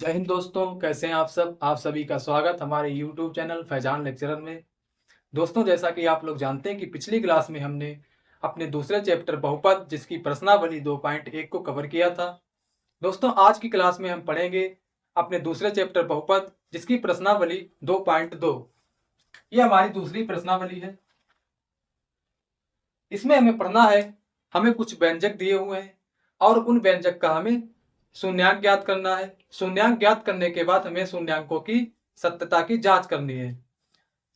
जय हिंद दोस्तों, कैसे हैं आप सब। आप सभी का स्वागत हमारे यूट्यूब चैनल फैजान लेक्चरर में। दोस्तों, जैसा कि आप लोग जानते हैं कि पिछली क्लास में हमने अपने दूसरे चैप्टर बहुपद जिसकी प्रश्नावली 2.1 को कवर किया था। दोस्तों, आज की क्लास में हम पढ़ेंगे अपने दूसरे चैप्टर बहुपद जिसकी प्रश्नावली 2.2। ये हमारी दूसरी प्रश्नावली है। इसमें हमें पढ़ना है, हमें कुछ व्यंजक दिए हुए हैं और उन व्यंजक का हमें शून्यांक ज्ञात करना है। शून्यांक ज्ञात करने के बाद हमें शून्यांकों की सत्यता की जांच करनी है।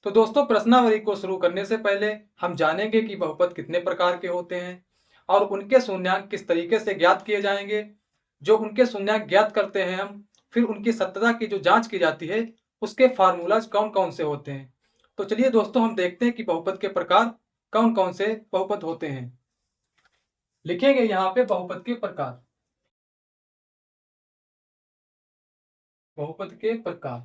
तो दोस्तों, प्रश्नावली को शुरू करने से पहले हम जानेंगे कि बहुपद कितने प्रकार के होते हैं और उनके शून्यांक किस तरीके से ज्ञात किए जाएंगे। जो उनके शून्यांक ज्ञात करते हैं हम, फिर उनकी सत्यता की जो जांच की जाती है उसके फार्मूलाज कौन कौन से होते हैं। तो चलिए दोस्तों, हम देखते हैं कि बहुपद के प्रकार कौन कौन से बहुपद होते हैं। लिखेंगे यहाँ पे बहुपद के प्रकार। बहुपद के प्रकार।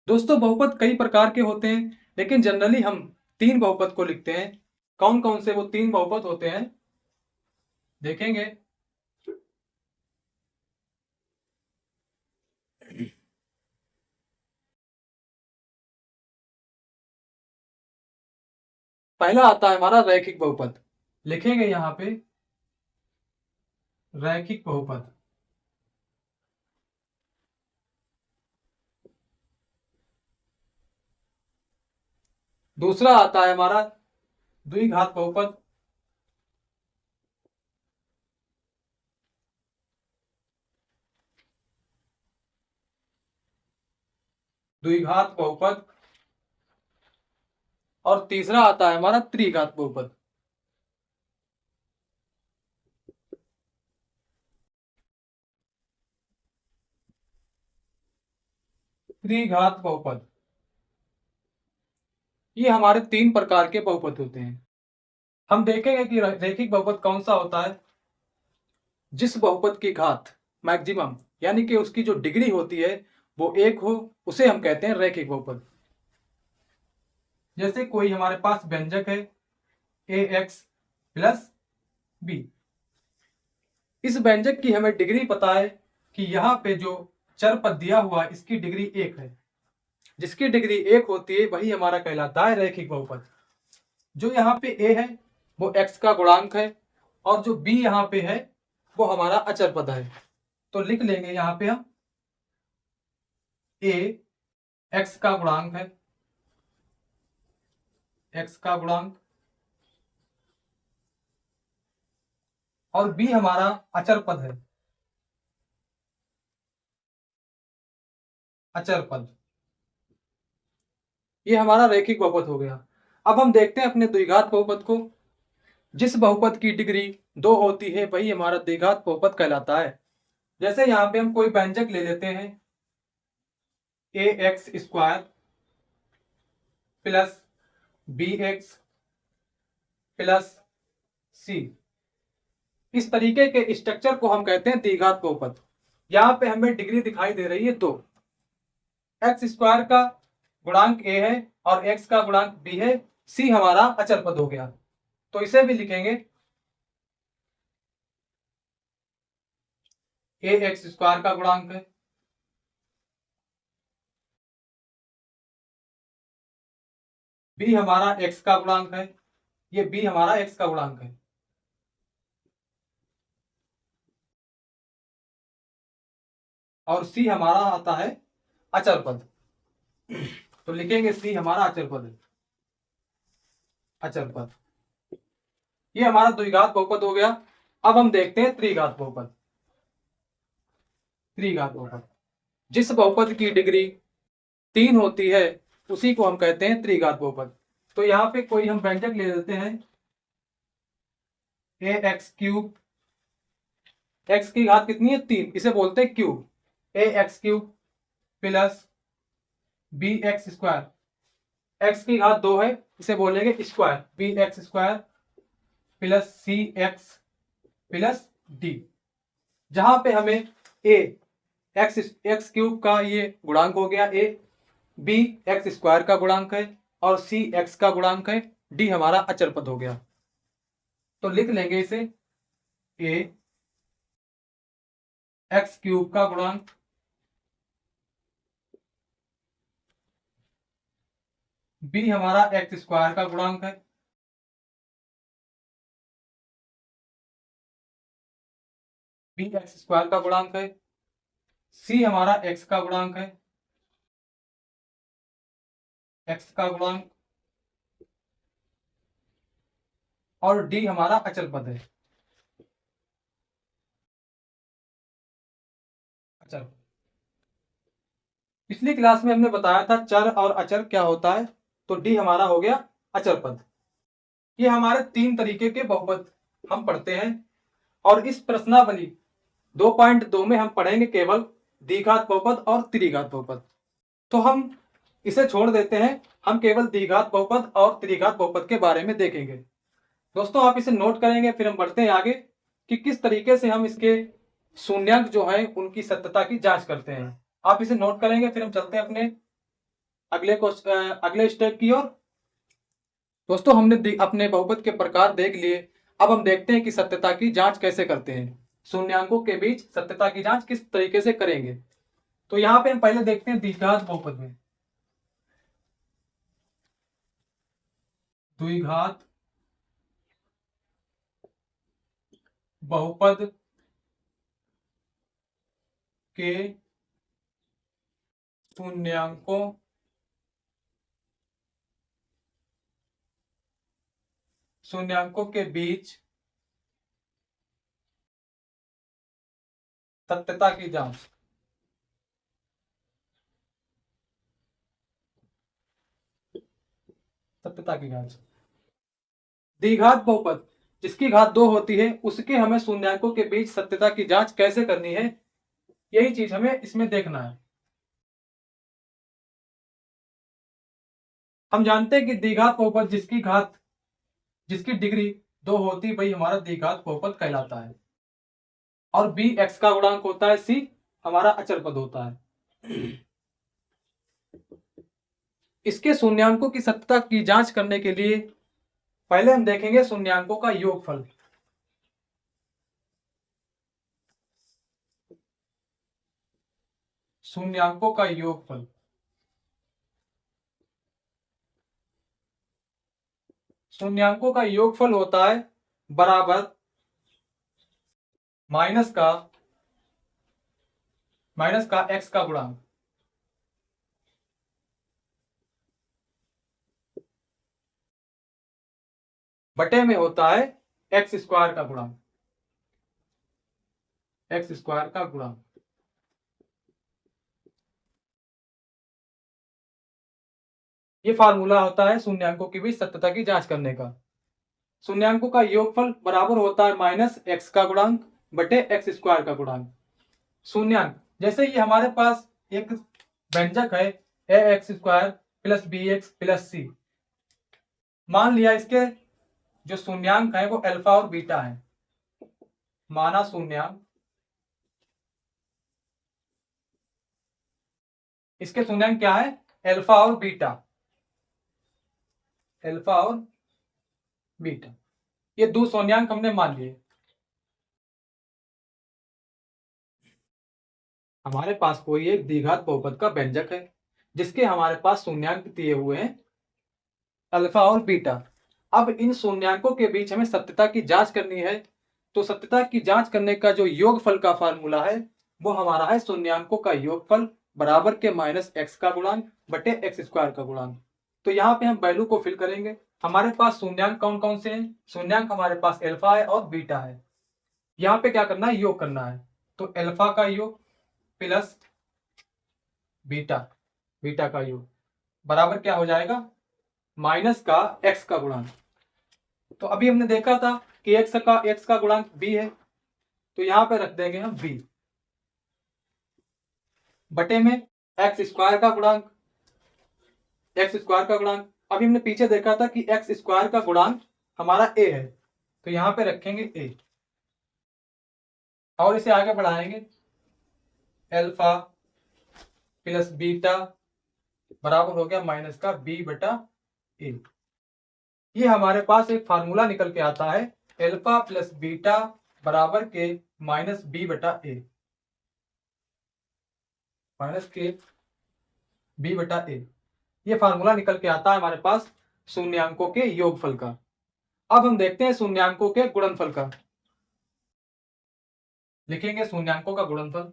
दोस्तों, बहुपद कई प्रकार के होते हैं, लेकिन जनरली हम तीन बहुपद को लिखते हैं। कौन कौन से वो तीन बहुपद होते हैं देखेंगे। पहला आता है हमारा रैखिक बहुपद। लिखेंगे यहाँ पे रैखिक बहुपद। दूसरा आता है हमारा द्विघात बहुपद। द्विघात बहुपद। और तीसरा आता है हमारा त्रिघात बहुपद। त्रिघात बहुपद, ये हमारे तीन प्रकार के बहुपद होते हैं। हम देखेंगे कि रैखिक बहुपद कौन सा होता है। जिस बहुपद की घात मैक्सिमम यानी कि उसकी जो डिग्री होती है वो एक हो, उसे हम कहते हैं रैखिक बहुपद। जैसे कोई हमारे पास व्यंजक है ax प्लस बी। इस व्यंजक की हमें डिग्री पता है कि यहाँ पे जो चर पद दिया हुआ है इसकी डिग्री एक है। जिसकी डिग्री एक होती है वही हमारा कहलाता है रैखिक बहुपद। जो यहाँ पे a है वो x का गुणांक है और जो b यहाँ पे है वो हमारा अचर पद है। तो लिख लेंगे यहाँ पे हम a x का गुणांक है, x का गुणांक, और b हमारा अचर पद है, अचर पद। ये हमारा रैखिक बहुपद हो गया। अब हम देखते हैं अपने द्विघात बहुपद को। जिस बहुपद की डिग्री दो होती है वही हमारा द्विघात बहुपद कहलाता है। जैसे यहाँ पे हम कोई व्यंजक ले लेते हैं ax square plus bx plus c। इस तरीके के स्ट्रक्चर को हम कहते हैं द्विघात बहुपद। यहाँ पे हमें डिग्री दिखाई दे रही है दो। एक्स स्क्वायर का गुणांक a है और x का गुणांक b है, c हमारा अचर पद हो गया। तो इसे भी लिखेंगे a एक्स स्क्वायर का गुणांक है, b हमारा x का गुणांक है, ये b हमारा x का गुणांक है, और c हमारा आता है अचर पद। तो लिखेंगे c हमारा अचर पद है, अचर पद। ये हमारा द्विघात बहुपद हो गया। अब हम देखते हैं त्रिघात बहुपद। त्रिघात बहुपद, जिस बहुपद की डिग्री तीन होती है उसी को हम कहते हैं त्रिघात बहुपद। तो यहाँ पे कोई हम व्यंजक ले लेते हैं ए एक्स क्यूब। एक्स की घात कितनी है तीन, इसे बोलते हैं cube. A x cube plus b x square. X की घात दो है, इसे बोलेंगे square, b x square plus c x plus d. जहां पे हमें ए एक्स क्यूब का ये गुणांक हो गया ए, बी एक्स स्क्वायर का गुणांक है और सी एक्स का गुणांक है, डी हमारा अचर पद हो गया। तो लिख लेंगे इसे ए एक्स क्यूब का गुणांक बी हमारा एक्स स्क्वायर का गुणांक है बी एक्स स्क्वायर का गुणांक है, सी हमारा एक्स का गुणांक है एक्स का गुणांक, और डी हमारा अचल पद है अचल। पिछली क्लास में हमने बताया था चर और अचर क्या होता है, तो डी हमारा हो गया अचल पद। ये हमारे 3 तरीके के बहुपद हम पढ़ते हैं, और इस प्रश्नावली 2.2 में हम पढ़ेंगे केवल द्विघात बहुपद और त्रिघात बहुपद। तो हम इसे छोड़ देते हैं, हम केवल द्विघात बहुपद और त्रिघात बहुपद के बारे में देखेंगे। दोस्तों आप इसे नोट करेंगे, फिर हम बढ़ते हैं आगे कि किस तरीके से हम इसके शून्यांक जो है उनकी सत्यता की जांच करते हैं। आप इसे नोट करेंगे, फिर हम चलते हैं अपने अगले स्टेप की ओर। दोस्तों हमने अपने बहुपद के प्रकार देख लिए, अब हम देखते हैं कि सत्यता की जांच कैसे करते हैं, शून्यांकों के बीच सत्यता की जांच किस तरीके से करेंगे। तो यहाँ पे हम पहले देखते हैं द्विघात बहुपद में। द्विघात बहुपद के शून्यांकों के बीच सत्यता की जांच। सत्यता की जांच द्विघात बहुपद जिसकी घात 2 होती है उसके हमें शून्यांकों के बीच सत्यता की जांच कैसे करनी है, यही चीज हमें इसमें देखना है। हम जानते हैं कि द्विघात बहुपद जिसकी डिग्री 2 होती वही हमारा द्विघात बहुपद कहलाता है, और बी एक्स का गुणांक होता है, सी हमारा अचर पद होता है। इसके शून्यांकों की सत्यता की जांच करने के लिए पहले हम देखेंगे शून्यांकों का योगफल। शून्यांकों का योगफल शून्यांकों का योगफल होता है बराबर माइनस का एक्स का गुणांक बटे में होता है एक्स स्क्वायर का गुणांक ये फार्मूला होता है शून्यांकों के बीच सत्यता की जांच करने का। शून्यांकों का योगफल बराबर होता है माइनस एक्स का गुणांक बटे एक्स स्क्वायर का गुणांक। शून्यांक जैसे ये हमारे पास एक व्यंजक है a x square plus b x plus c, मान लिया इसके जो शून्यांक है वो अल्फा और बीटा है, माना शून्यांक इसके शून्यांक क्या है अल्फा और बीटा, ये 2 शून्यांक हमने मान लिए। हमारे पास कोई एक द्विघात बहुपद का व्यंजक है जिसके हमारे पास शून्यांक दिए हुए हैं अल्फा और बीटा। अब इन शून्यांकों के बीच हमें सत्यता की जांच करनी है, तो सत्यता की जांच करने का जो योगफल का फार्मूला है वो हमारा है शून्यांकों का योगफल बराबर के माइनस एक्स का गुणांक बटे एक्स स्क्वायर का गुणांक। तो यहाँ पे हम वैल्यू को फिल करेंगे। हमारे पास शून्यांक कौन कौन से हैं, शून्यांक हमारे पास अल्फा है और बीटा है। यहाँ पे क्या करना है, योग करना है। तो अल्फा का योग प्लस बीटा का योग बराबर क्या हो जाएगा माइनस का एक्स का गुणांक। तो अभी हमने देखा था कि एक्स का गुणांक बी है, तो यहां पे रख देंगे हम बी बटे में एक्स स्क्वायर का गुणांक अभी हमने पीछे देखा था कि एक्स स्क्वायर का गुणांक हमारा ए है, तो यहां पे रखेंगे ए और इसे आगे बढ़ाएंगे अल्फा प्लस बीटा बराबर हो गया माइनस का बी बटा ए। ये हमारे पास एक फार्मूला निकल के आता है अल्फा प्लस बीटा बराबर के माइनस बी बटा ए, माइनस के बी बटा ए। ये फार्मूला निकल के आता है हमारे पास शून्यांकों के योगफल का। अब हम देखते हैं शून्यांकों के गुणनफल का। लिखेंगे शून्यांकों का गुणनफल।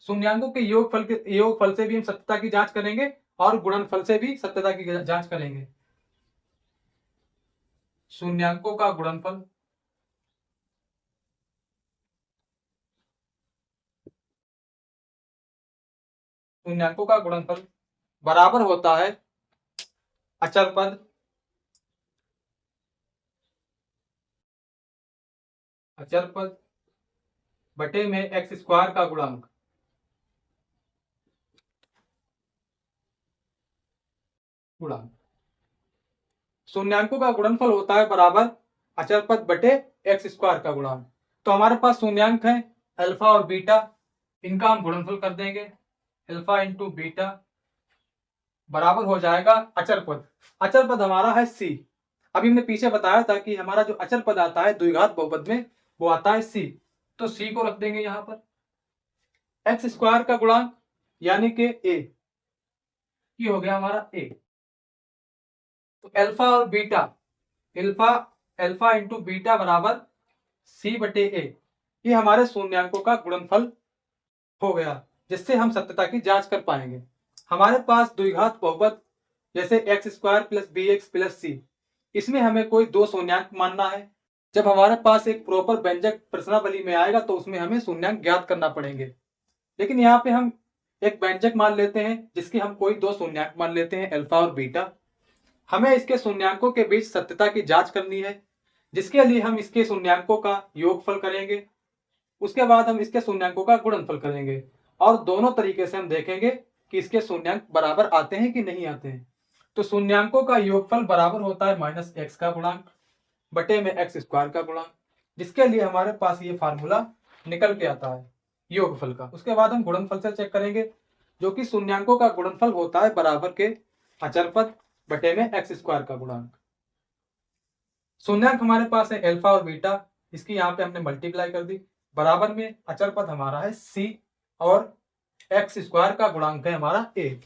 शून्यांकों के योगफल से भी हम सत्यता की जांच करेंगे और गुणनफल से भी सत्यता की जांच करेंगे। शून्यांकों का गुणनफल बराबर होता है अचर पद बटे में एक्स स्क्वायर का गुणांक। शून्यांकों का गुणनफल होता है बराबर अचर पद बटे एक्स स्क्वायर का गुणांक। तो हमारे पास शून्यांक है अल्फा और बीटा, इनका हम गुणनफल कर देंगे। अल्फा इंटू बीटा बराबर हो जाएगा अचर पद। अचर पद हमारा है सी। अभी हमने पीछे बताया था कि हमारा जो अचर पद आता है द्विघात बहुपद में वो आता है सी। तो सी को रख देंगे यहां पर। एक्स स्क्वायर का गुणांक यानी कि ए, ये हो गया हमारा ए। तो अल्फा और बीटा, अल्फा इंटू बीटा बराबर सी बटे ए, ये हमारे शून्यांकों का गुणनफल हो गया, जिससे हम सत्यता की जांच कर पाएंगे। हमारे पास द्विघात बहुपद जैसे x square plus b x plus c, इसमें हमें कोई दो शून्यांक मानना है। जब हमारे पास एक प्रॉपर व्यंजक प्रश्नावली में आएगा तो उसमें हमें शून्यांक ज्ञात करना पड़ेंगे। लेकिन यहाँ पे हम एक व्यंजक मान लेते हैं जिसके हम कोई दो शून्यांक मान लेते हैं अल्फा और बीटा। हमें इसके शून्यांकों के बीच सत्यता की जांच करनी है, जिसके लिए हम इसके शून्यांकों का योगफल करेंगे। उसके बाद हम इसके शून्यांकों का गुणनफल करेंगे और दोनों तरीके से हम देखेंगे कि इसके शून्यांक बराबर आते हैं कि नहीं आते हैं। तो शून्यांकों का योगफल बराबर होता है माइनस एक्स का गुणांक बटे में एक्स स्क्वायर का गुणांक, जिसके लिए हमारे पास ये फार्मूला निकल के आता है योगफल का। उसके बाद हम गुणनफल से चेक करेंगे, जो कि शून्यांकों का गुणनफल होता है बराबर के अचर पद बटे में एक्स स्क्वायर का गुणांक। शून्यांक हमारे पास है अल्फा और बीटा, इसकी यहाँ पे हमने मल्टीप्लाई कर दी। बराबर में अचर पद हमारा है सी और एक्स स्क्वायर का गुणांक है हमारा ए।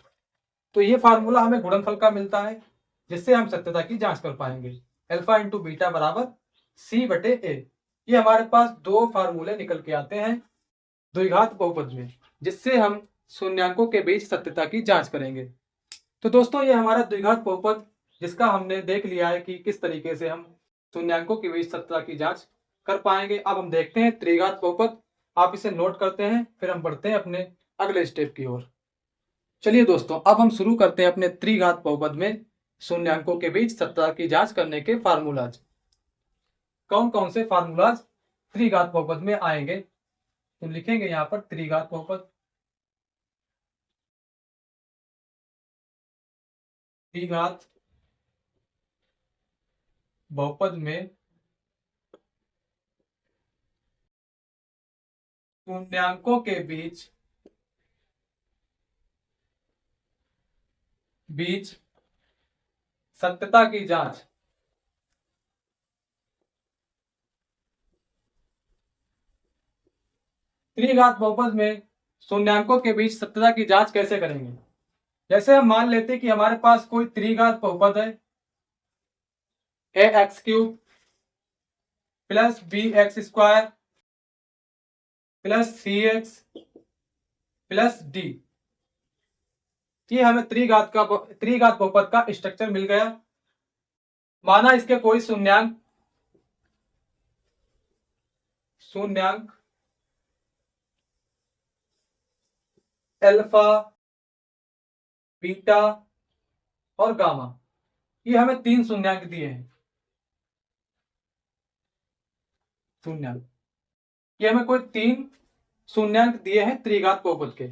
तो ये फार्मूला हमें गुणनफल का मिलता है, जिससे हम सत्यता की जांच कर पाएंगे। अल्फा इंटू बीटा बराबर सी बटे ए। ये हमारे पास दो फार्मूले निकल के आते हैं द्विघात बहुपद में, जिससे हम शून्यांकों के बीच सत्यता की जांच करेंगे। तो दोस्तों ये हमारा द्विघात बहुपद, जिसका हमने देख लिया है कि किस तरीके से हम शून्यांकों के बीच सत्यता की जांच कर पाएंगे। अब हम देखते हैं त्रिघात बहुपद। आप इसे नोट करते हैं, फिर हम बढ़ते हैं अपने अगले स्टेप की ओर। चलिए दोस्तों, अब हम शुरू करते हैं अपने त्रिघात बहुपद में शून्यांकों के बीच सत्यता की जांच करने के फार्मूलाज। कौन कौन से फार्मूलाज त्रिघात बहुपद में आएंगे, तो लिखेंगे यहाँ पर त्रिघात बहुपद। त्रिघात बहुपद में शून्यांकों के बीच सत्यता की जांच। त्रिघात बहुपद में शून्यांकों के बीच सत्यता की जांच कैसे करेंगे? जैसे हम मान लेते हैं कि हमारे पास कोई त्रिघात बहुपद है a x cube plus b x square plus c x plus d. ये हमें त्रिघात बहुपद का स्ट्रक्चर मिल गया। माना इसके कोई शून्यांक अल्फा, बीटा और गामा, ये हमें तीन शून्यांक दिए हैं। ये हमें कोई तीन शून्यांक दिए हैं त्रिघात बहुपद के।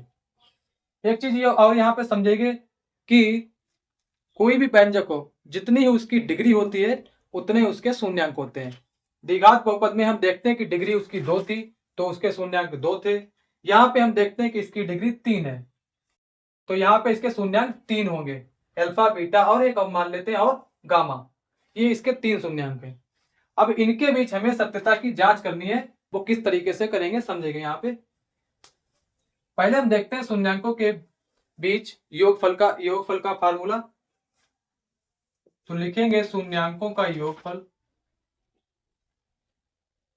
एक चीज ये और यहाँ पे समझेंगे कि कोई भी व्यंजक हो, जितनी ही उसकी डिग्री होती है उतने उसके शून्यांक होते हैं। द्विघात बहुपद में हम देखते हैं कि डिग्री उसकी 2 थी तो उसके शून्यांक 2 थे। यहाँ पे हम देखते हैं कि इसकी डिग्री 3 है तो यहाँ पे इसके शून्यांक 3 होंगे। अल्फा बीटा और एक अब मान लेते हैं और गामा, ये इसके 3 शून्यांक हैं। अब इनके बीच हमें सत्यता की जांच करनी है, वो किस तरीके से करेंगे समझेंगे। यहाँ पे पहले हम देखते हैं शून्यांकों के बीच योगफल का फार्मूला। तो लिखेंगे शून्यांकों का योगफल,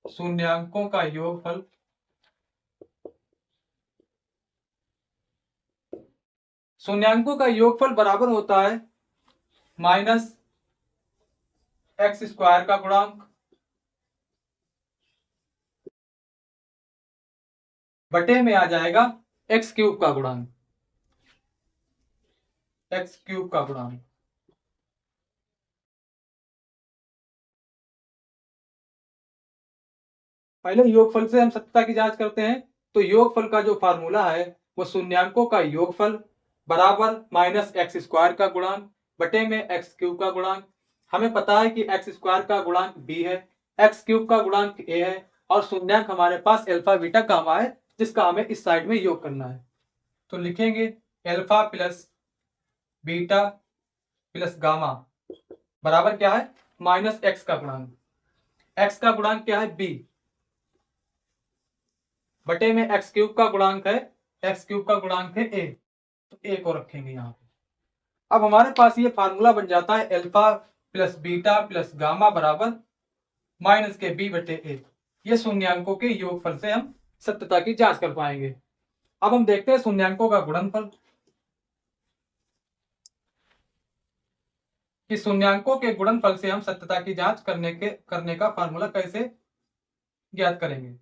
शून्यांकों का योगफल शून्यांकों का योगफल बराबर होता है माइनस एक्स स्क्वायर का गुणांक बटे में आ जाएगा एक्स क्यूब का गुणांक, एक्स क्यूब का गुणांक। पहले योगफल से हम सत्यता की जांच करते हैं। तो योगफल का जो फार्मूला है वो शून्यांकों का योगफल बराबर माइनस एक्स स्क्वायर का गुणांक बटे में एक्स क्यूब का गुणांक। हमें पता है कि एक्स स्क्वायर का गुणांक बी है, एक्स क्यूब का गुणांक ए है और शून्यांक हमारे पास अल्फा बीटा गामा है, जिसका हमें इस साइड में योग करना है। तो लिखेंगे alpha plus beta plus gamma बराबर क्या है माइनस एक्स का गुणांक, एक्स का गुणांक क्या है बी बटे में एक्स क्यूब का गुणांक है, एक्स क्यूब का गुणांक है ए, तो ए को रखेंगे यहाँ पे। अब हमारे पास ये फार्मूला बन जाता है alpha plus beta plus gamma बराबर माइनस के बी बटे ए। ये शून्यांकों के योगफल से हम सत्यता की जांच कर पाएंगे। अब हम देखते हैं शून्यांकों का गुणनफल। कि शून्यांकों के गुणनफल से हम सत्यता की जांच करने का फार्मूला कैसे ज्ञात करेंगे।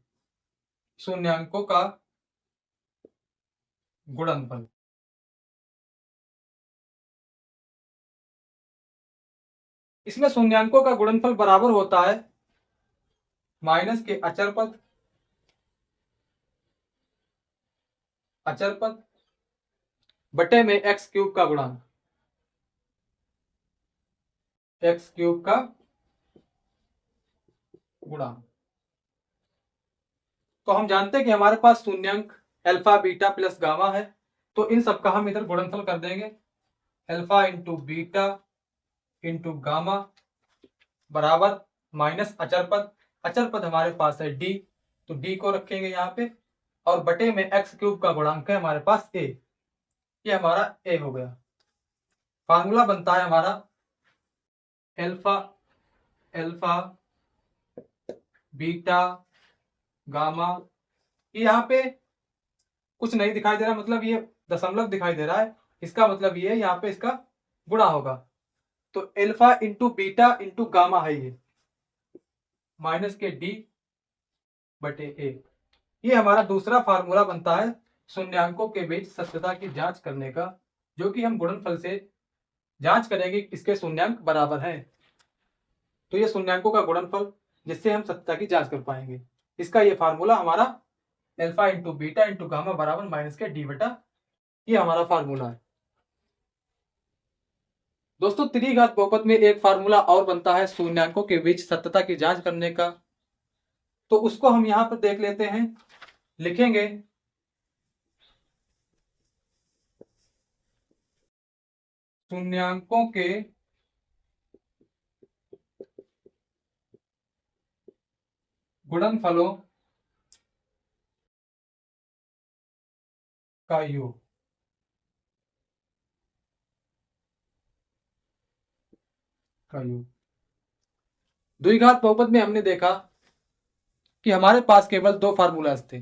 शून्यांकों का गुणनफल, इसमें शून्यांकों का गुणनफल बराबर होता है माइनस के अचर पद बटे में एक्स क्यूब का गुणांक, एक्स क्यूब का गुणांक। तो हम जानते हैं कि हमारे पास शून्यांक अल्फा बीटा प्लस गामा है, तो इन सबका हम इधर गुणनफल कर देंगे। Alpha into beta into gamma बराबर माइनस अचर पद हमारे पास है डी, तो डी को रखेंगे यहाँ पे और बटे में एक्स क्यूब का गुणांक है हमारे पास ए, ये हमारा ए हो गया। फार्मूला बनता है हमारा अल्फा बीटा गामा। यहाँ पे कुछ नहीं दिखाई दे रहा, मतलब ये दशमलव दिखाई दे रहा है, इसका मतलब ये यहाँ पे इसका गुणा होगा। तो alpha into beta into gamma है ये माइनस के डी बटे ए। ये हमारा दूसरा फार्मूला बनता है शून्यांकों के बीच सत्यता की जांच करने का, जो कि हम गुणनफल से जांच करेंगे इसके शून्यांक बराबर हैं। तो ये शून्यांकों का गुणनफल जिससे हम सत्यता की जांच कर पाएंगे, इसका ये फार्मूला हमारा alpha into beta into gamma बराबर माइनस के डी बटा, ये हमारा फार्मूला है। दोस्तों त्रिघात बहुपद में एक फार्मूला और बनता है शून्यांकों के बीच सत्यता की जांच करने का, तो उसको हम यहां पर देख लेते हैं। लिखेंगे शून्यांकों के गुणनफलों का योग, द्विघात बहुपद में हमने देखा कि हमारे पास केवल 2 फार्मूलाज थे,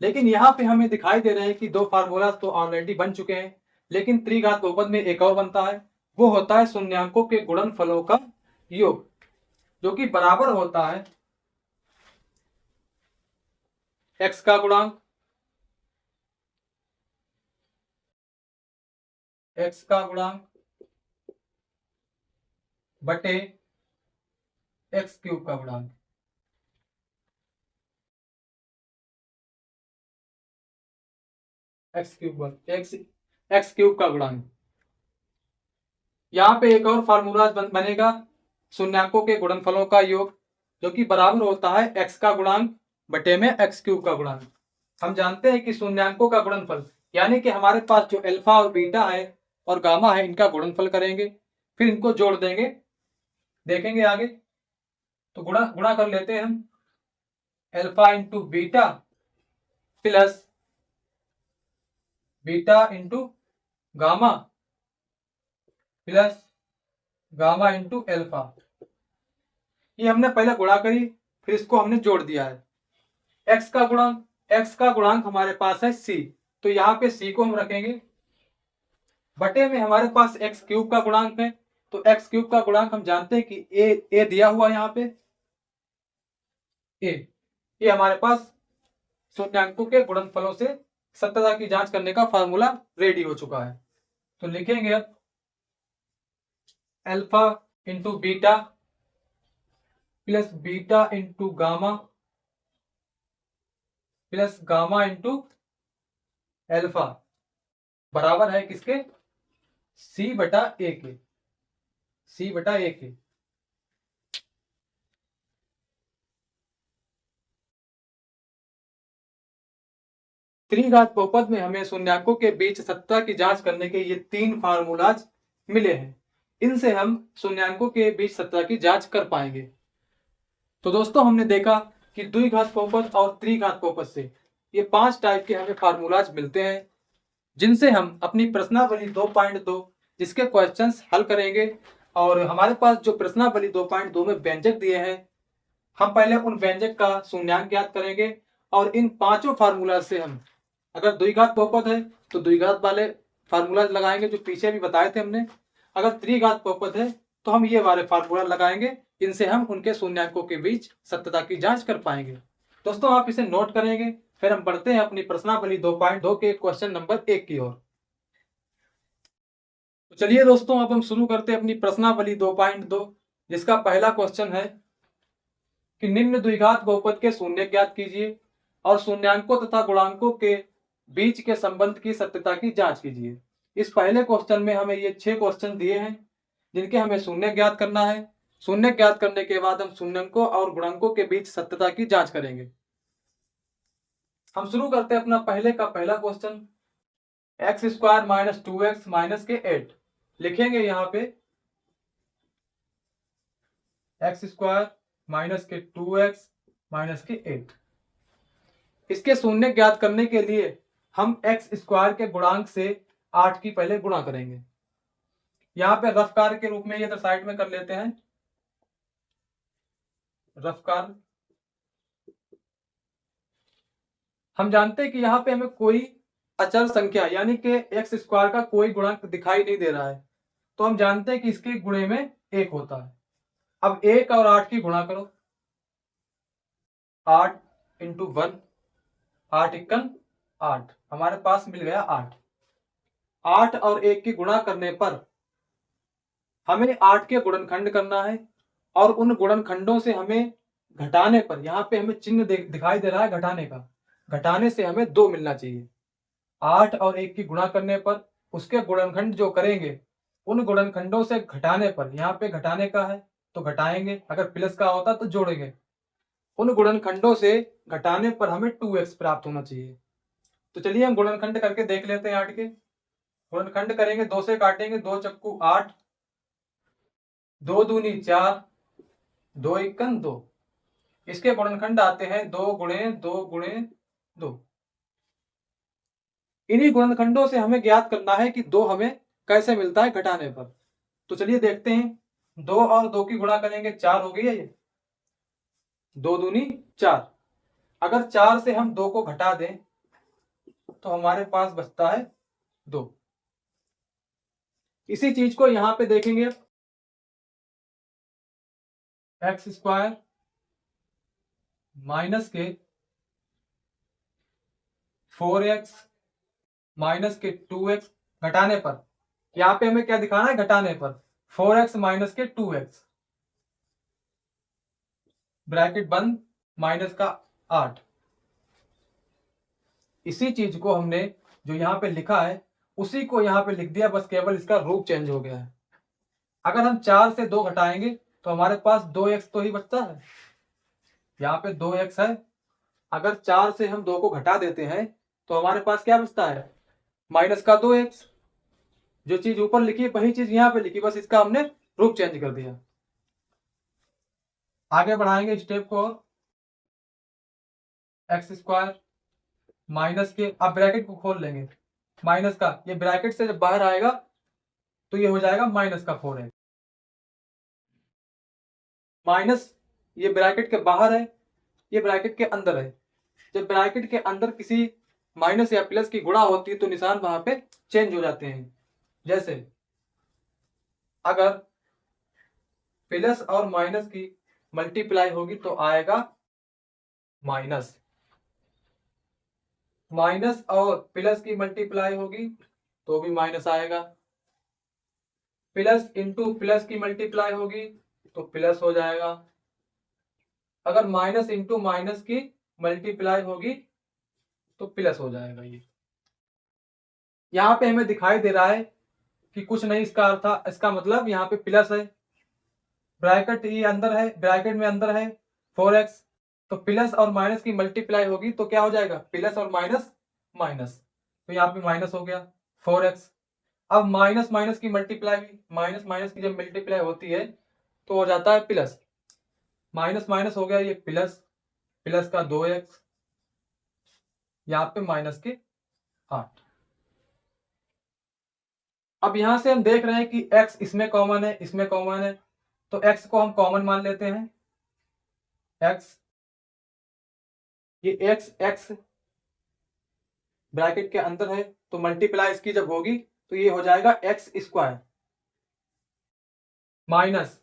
लेकिन यहाँ पे हमें दिखाई दे रहे हैं कि 2 फार्मूलाज तो ऑलरेडी बन चुके हैं, लेकिन त्रिघात बहुपद में एक और बनता है, वो होता है शून्यांकों के गुणनफलों का योग, जो कि बराबर होता है एक्स का गुणांक, एक्स का गुणांक बटे एक्स क्यूब का गुणांक, एक्स क्यूब का गुणांक। यहाँ पे एक और फार्मूला बनेगा शून्यांकों के गुणनफलों का योग, जो कि बराबर होता है एक्स का गुणांक बटे में एक्स क्यूब का गुणांक। हम जानते हैं कि शून्यांकों का गुणनफल यानी कि हमारे पास जो अल्फा और बीटा है और गामा है, इनका गुणनफल करेंगे, फिर इनको जोड़ देंगे, देखेंगे आगे। तो गुणा कर लेते हैं हम। Alpha into beta plus beta into gamma plus gamma into alpha. ये हमने पहले गुणा करी, फिर इसको हमने जोड़ दिया है। एक्स का गुणांक हमारे पास है सी, तो यहाँ पे सी को हम रखेंगे। बटे में हमारे पास एक्स क्यूब का गुणांक है, तो एक्स क्यूब का गुणांक हम जानते हैं कि ए दिया हुआ यहाँ पे ए। ये हमारे पास शून्यांकों के गुणनफलों से सत्यता की जांच करने का फार्मूला रेडी हो चुका है। तो लिखेंगे अब alpha into beta plus beta into gamma plus gamma into alpha बराबर है किसके? सी बटा ए के। सी बटा ए के। त्रिघात बहुपद में हमें शून्यांकों के बीच सत्यता की जांच करने के ये 3 फार्मूलाज मिले हैं। इनसे हम शून्यांकों के बीच सत्यता की जांच कर पाएंगे। तो दोस्तों हमने देखा कि द्विघात बहुपद और त्रिघात बहुपद से ये 5 टाइप के हमें फार्मूलाज मिलते हैं, जिनसे हम अपनी प्रश्नावली 2.2 जिसके क्वेश्चंस हल करेंगे। और हमारे पास जो प्रश्नावली 2.2 में व्यंजक दिए हैं, हम पहले उन व्यंजक का शून्यांक ज्ञात करेंगे और इन 5 फार्मूला से हम, अगर द्विघात बहुपद है तो द्विघात वाले फार्मूला लगाएंगे जो पीछे भी बताए थे हमने। अगर त्रिघात बहुपद है तो हम ये वाले फार्मूला लगाएंगे, इनसे हम उनके शून्यांकों के बीच सत्यता की जांच कर पाएंगे। दोस्तों आप इसे नोट करेंगे, फिर हम बढ़ते हैं अपनी प्रश्नावली 2.2 के क्वेश्चन नंबर 1 की ओर। तो चलिए दोस्तों अब हम शुरू करते हैं अपनी प्रश्नावली 2.2, जिसका पहला क्वेश्चन है कि निम्न द्विघात बहुपद के शून्य ज्ञात कीजिए और शून्यांकों तथा गुणांकों के बीच के संबंध की सत्यता की जांच कीजिए। इस पहले क्वेश्चन में हमें ये 6 क्वेश्चन दिए हैं, जिनके हमें शून्य ज्ञात करना है। शून्य ज्ञात करने के बाद हम शून्यांकों और गुणांकों के बीच सत्यता की जांच करेंगे। हम शुरू करते हैं अपना पहले का पहला question. X square minus 2x minus के 8 लिखेंगे यहाँ पे एक्स स्क्वायर माइनस के 2x माइनस के 8। इसके शून्य ज्ञात करने के लिए हम एक्स स्क्वायर के गुणांक से 8 की पहले गुणा करेंगे। यहाँ पे रफ कार्य के रूप में ये तो साइड में कर लेते हैं। रफ कार्य हम जानते हैं कि यहाँ पे हमें कोई अचर संख्या यानी कि एक्स स्क्वायर का कोई गुणांक दिखाई नहीं दे रहा है, तो हम जानते हैं कि इसके गुणे में 1 होता है। अब 1 और 8 की गुणा करो, 8 इंटू 1, 8 एकन 8, हमारे पास मिल गया 8। 8 और 1 की गुणा करने पर हमें 8 के गुणनखंड करना है, और उन गुणनखंडों से हमें घटाने पर, यहाँ पे हमें चिन्ह दिखाई दे रहा है घटाने का, घटाने से हमें 2 मिलना चाहिए। 8 और 1 की गुणा करने पर उसके गुणनखंड जो करेंगे, उन गुणनखंडों से घटाने पर, यहाँ पे घटाने का है तो घटाएंगे, अगर प्लस का होता तो जोड़ेंगे। उन गुणनखंडों से घटाने पर हमें 2x प्राप्त होना चाहिए। तो चलिए हम गुणनखंड करके देख लेते हैं। 8 के गुणनखंड करेंगे, 2 से काटेंगे, 2 चक्कू 8, 2 दूनी 4, 2 एकन 2। इसके गुणनखंड आते हैं 2 गुणे 2 गुणे 2। इन्हीं गुणनखंडों से हमें ज्ञात करना है कि 2 हमें कैसे मिलता है घटाने पर। तो चलिए देखते हैं। 2 और 2 की गुणा करेंगे, 4 हो गई है ये, 2 दूनी 4। अगर 4 से हम 2 को घटा दें तो हमारे पास बचता है 2। इसी चीज को यहां पे देखेंगे, एक्स स्क्वायर माइनस के 4x माइनस के 2x घटाने पर, यहां पे हमें क्या दिखाना है घटाने पर, 4x माइनस के 2x ब्रैकेट बंद माइनस का 8। इसी चीज को हमने जो यहाँ पे लिखा है उसी को यहाँ पे लिख दिया, बस केवल इसका रूप चेंज हो गया है। अगर हम 4 से 2 घटाएंगे तो हमारे पास 2x तो ही बचता है, यहाँ पे 2x है। अगर 4 से हम 2 को घटा देते हैं तो हमारे पास क्या बचता है, माइनस का 2x, जो चीज ऊपर लिखी है वही चीज यहाँ पे लिखी, बस इसका हमने रूप चेंज कर दिया। आगे बढ़ाएंगे स्टेप को, एक्स स्क्वायर माइनस के, अब ब्रैकेट को खोल लेंगे, माइनस का, ये ब्रैकेट से जब बाहर आएगा तो ये हो जाएगा माइनस का 4x, माइनस ये ब्रैकेट के बाहर है, ये ब्रैकेट के अंदर है। जब ब्रैकेट के अंदर किसी माइनस या प्लस की गुणा होती है तो निशान वहां पे चेंज हो जाते हैं। जैसे अगर प्लस और माइनस की मल्टीप्लाई होगी तो आएगा माइनस, माइनस और प्लस की मल्टीप्लाई होगी तो भी माइनस आएगा, प्लस इंटू प्लस की मल्टीप्लाई होगी तो प्लस हो जाएगा, अगर माइनस इंटू माइनस की मल्टीप्लाई होगी तो प्लस हो जाएगा। ये यहाँ पे हमें दिखाई दे रहा है कि कुछ नहीं, इसका अर्थ, इसका मतलब यहाँ पे प्लस है, ब्रैकेट ये अंदर है, ब्रैकेट में अंदर है 4x, तो प्लस और माइनस की मल्टीप्लाई होगी तो क्या हो जाएगा, प्लस और माइनस माइनस, तो यहाँ पे माइनस हो गया 4x। अब माइनस माइनस की मल्टीप्लाई, माइनस माइनस की जब मल्टीप्लाई होती है तो हो जाता है प्लस, माइनस माइनस हो गया ये प्लस, प्लस का 2x, यहाँ पे माइनस के 8। अब यहां से हम देख रहे हैं कि x इसमें कॉमन है, इसमें कॉमन है, तो x को हम कॉमन मान लेते हैं, x, ये x ब्रैकेट के अंदर है तो मल्टीप्लाई इसकी जब होगी तो ये हो जाएगा एक्स स्क्वायर माइनस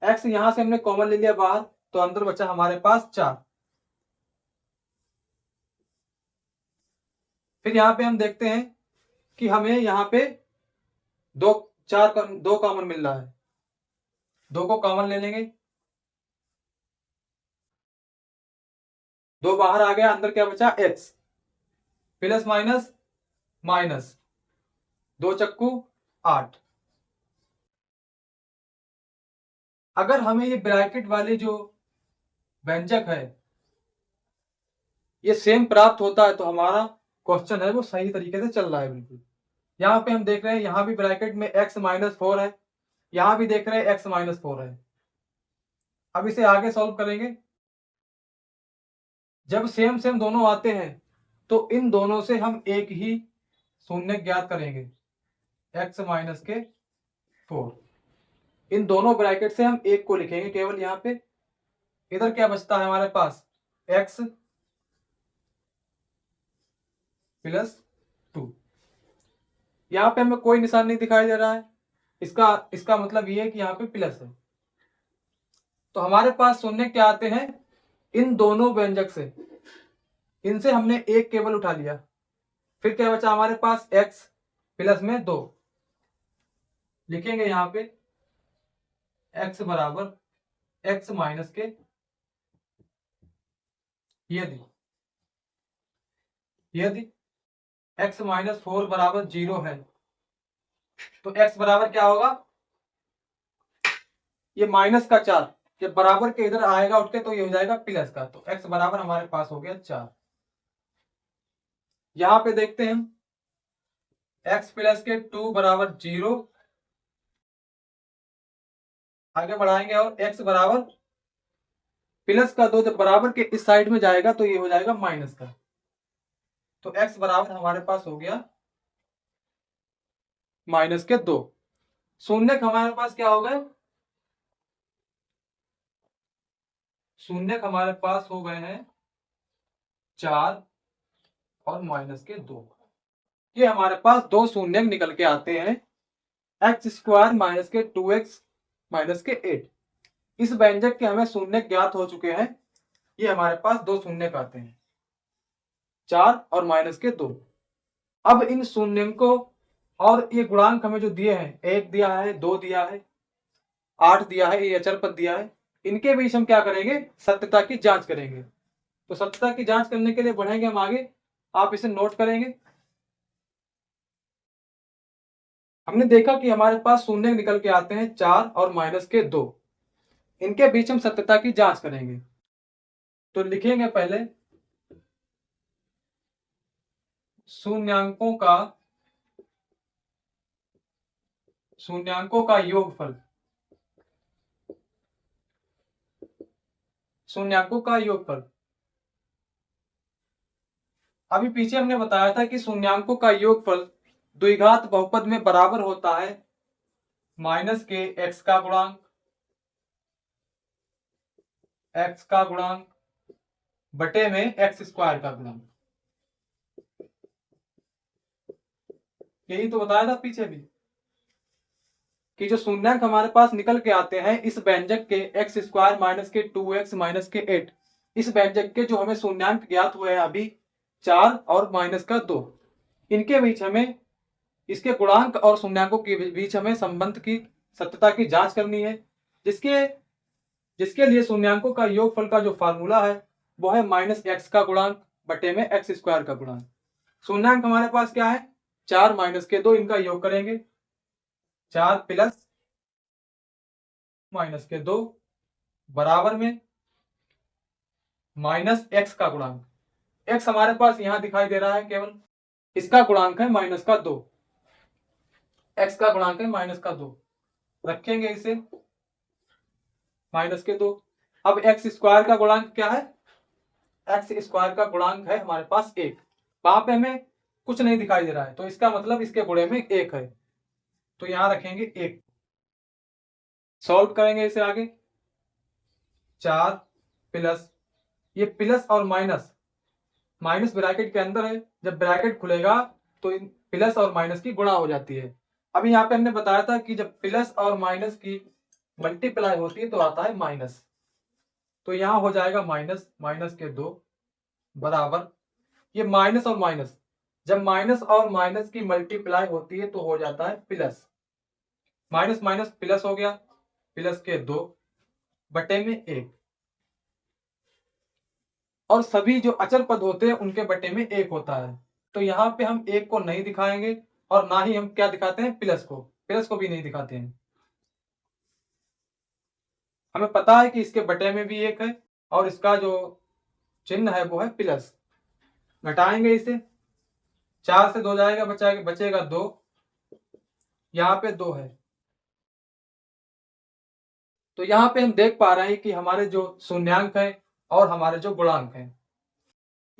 x, यहां से हमने कॉमन ले लिया बाहर तो अंदर बचा हमारे पास 4। फिर यहां पे हम देखते हैं कि हमें यहां पे दो कॉमन मिल रहा है, दो को कॉमन ले लेंगे, दो बाहर आ गया, अंदर क्या बचा x, प्लस माइनस माइनस, 2 चक्कू 8। अगर हमें ये ब्रैकेट वाले जो व्यंजक है ये सेम प्राप्त होता है तो हमारा क्वेश्चन है वो सही तरीके से चल रहा है बिल्कुल। यहाँ पे हम देख रहे हैं यहाँ भी ब्रैकेट में x माइनस 4 है, यहाँ भी देख रहे हैं x माइनस 4 है। अब इसे आगे सॉल्व करेंगे, जब सेम सेम दोनों आते हैं तो इन दोनों से हम एक ही शून्य ज्ञात करेंगे, x माइनस के 4, इन दोनों ब्रैकेट से हम एक को लिखेंगे केवल। यहाँ पे इधर क्या बचता है हमारे पास, x प्लस 2, यहाँ पे हमें कोई निशान नहीं दिखाई दे रहा है, इसका मतलब ये है कि यहाँ पे प्लस है, तो हमारे पास शून्य क्या आते हैं इन दोनों व्यंजक से, इनसे हमने एक केवल उठा लिया, फिर क्या बचा हमारे पास x प्लस में 2, लिखेंगे यहाँ पे x बराबर x माइनस के, यदि x माइनस 4 बराबर 0 है तो x बराबर क्या होगा, ये माइनस का 4 जब बराबर के इधर आएगा उठ के तो ये हो जाएगा प्लस का, तो x बराबर हमारे पास हो गया 4। यहां पे देखते हैं x प्लस के 2 बराबर 0, आगे बढ़ाएंगे और x बराबर प्लस का 2 जब बराबर के इस साइड में जाएगा तो ये हो जाएगा माइनस का, तो x बराबर हमारे पास हो गया माइनस के 2। शून्य हमारे पास क्या हो गए, शून्य हमारे पास हो गए हैं 4 और माइनस के 2, ये हमारे पास दो शून्य निकल के आते हैं, एक्स स्क्वायर माइनस के 2x माइनस के 8। इस व्यंजक के हमें शून्य ज्ञात हो चुके हैं, ये हमारे पास दो शून्य आते हैं 4 और माइनस के 2। अब इन शून्य को और ये गुणांक हमें जो दिए हैं, 1 दिया है, 2 दिया है, 8 दिया है, ये अचर पद दिया है, इनके बीच हम क्या करेंगे, सत्यता की जांच करेंगे। तो सत्यता की जांच करने के लिए बढ़ेंगे हम आगे, आप इसे नोट करेंगे। हमने देखा कि हमारे पास शून्य निकल के आते हैं 4 और माइनस के 2, इनके बीच हम सत्यता की जांच करेंगे। तो लिखेंगे पहले शून्यांकों का शून्यांकों का योगफल, शून्यांकों का योगफल। अभी पीछे हमने बताया था कि शून्यांकों का योगफल द्विघात बहुपद में बराबर होता है माइनस के एक्स का गुणांक, एक्स का गुणांक बटे में एक्स स्क्वायर का गुणांक। यही तो बताया था पीछे भी कि जो शून्यांक हमारे पास निकल के आते हैं इस व्यंजक के एक्स स्क्वायर माइनस के 2x माइनस के 8, इस व्यंजक के जो हमें शून्यांक ज्ञात हुए हैं अभी 4 और माइनस का 2, इनके बीच हमें इसके गुणांक और शून्यांकों के बीच हमें संबंध की सत्यता की जांच करनी है, जिसके लिए शून्यांकों का योगफल का जो फार्मूला है वो है माइनस एक्स का गुणांक बटे में एक्स स्क्वायर का गुणांक। शून्यांक हमारे पास क्या है 4 माइनस के 2, इनका योग करेंगे 4 प्लस माइनस के 2 बराबर में माइनस एक्स का गुणांक। एक्स हमारे पास यहां दिखाई दे रहा है केवल, इसका गुणांक है माइनस का 2, एक्स का गुणांक है माइनस का 2, रखेंगे इसे माइनस के 2। अब एक्स स्क्वायर का गुणांक क्या है, एक्स स्क्वायर का गुणांक है हमारे पास 1, वहां पे हमें कुछ नहीं दिखाई दे रहा है तो इसका मतलब इसके गुणे में 1 है, तो यहां रखेंगे 1। सॉल्व करेंगे इसे आगे, 4 प्लस, ये प्लस और माइनस, माइनस ब्रैकेट के अंदर है, जब ब्रैकेट खुलेगा तो इन प्लस और माइनस की गुणा हो जाती है। अभी यहाँ पे हमने बताया था कि जब प्लस और माइनस की मल्टीप्लाई होती है तो आता है माइनस, तो यहां हो जाएगा माइनस, माइनस के 2 बराबर, ये माइनस और माइनस, जब माइनस और माइनस की मल्टीप्लाई होती है तो हो जाता है प्लस, माइनस माइनस प्लस हो गया, प्लस के 2 बटे में 1, और सभी जो अचल पद होते हैं उनके बटे में 1 होता है, तो यहाँ पे हम 1 को नहीं दिखाएंगे और ना ही हम क्या दिखाते हैं प्लस को भी नहीं दिखाते हैं। हमें पता है कि इसके बटे में भी 1 है और इसका जो चिन्ह है वो है प्लस। घटाएंगे इसे, 4 से 2 जाएगा, बचेगा 2, यहाँ पे 2 है, तो यहाँ पे हम देख पा रहे हैं कि हमारे जो शून्यांक है और हमारे जो गुणांक हैं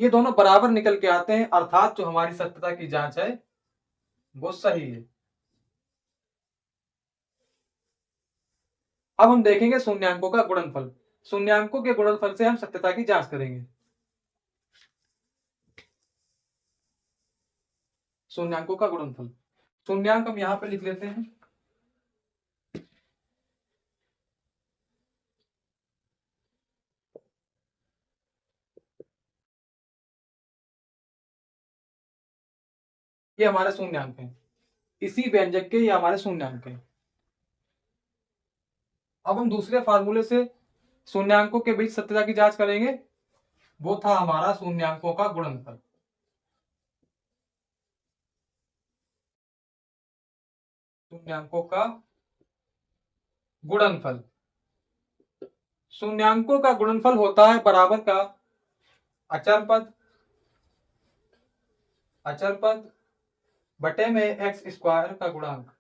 ये दोनों बराबर निकल के आते हैं, अर्थात जो हमारी सत्यता की जांच है वो सही है। अब हम देखेंगे शून्यांकों का गुणनफल, शून्यांकों के गुणनफल से हम सत्यता की जांच करेंगे। शून्यांकों का गुणनफल, शून्यांक हम यहां पे लिख लेते हैं, ये हमारे शून्यांक हैं, इसी व्यंजक के ये हमारे शून्यांक हैं। अब हम दूसरे फार्मूले से शून्यांकों के बीच सत्यता की जांच करेंगे, वो था हमारा शून्यांकों का गुणनफल। शून्यांकों का गुणनफल, शून्यांकों का गुणनफल होता है बराबर का अचर पद बटे में एक्स स्क्वायर का गुणांक,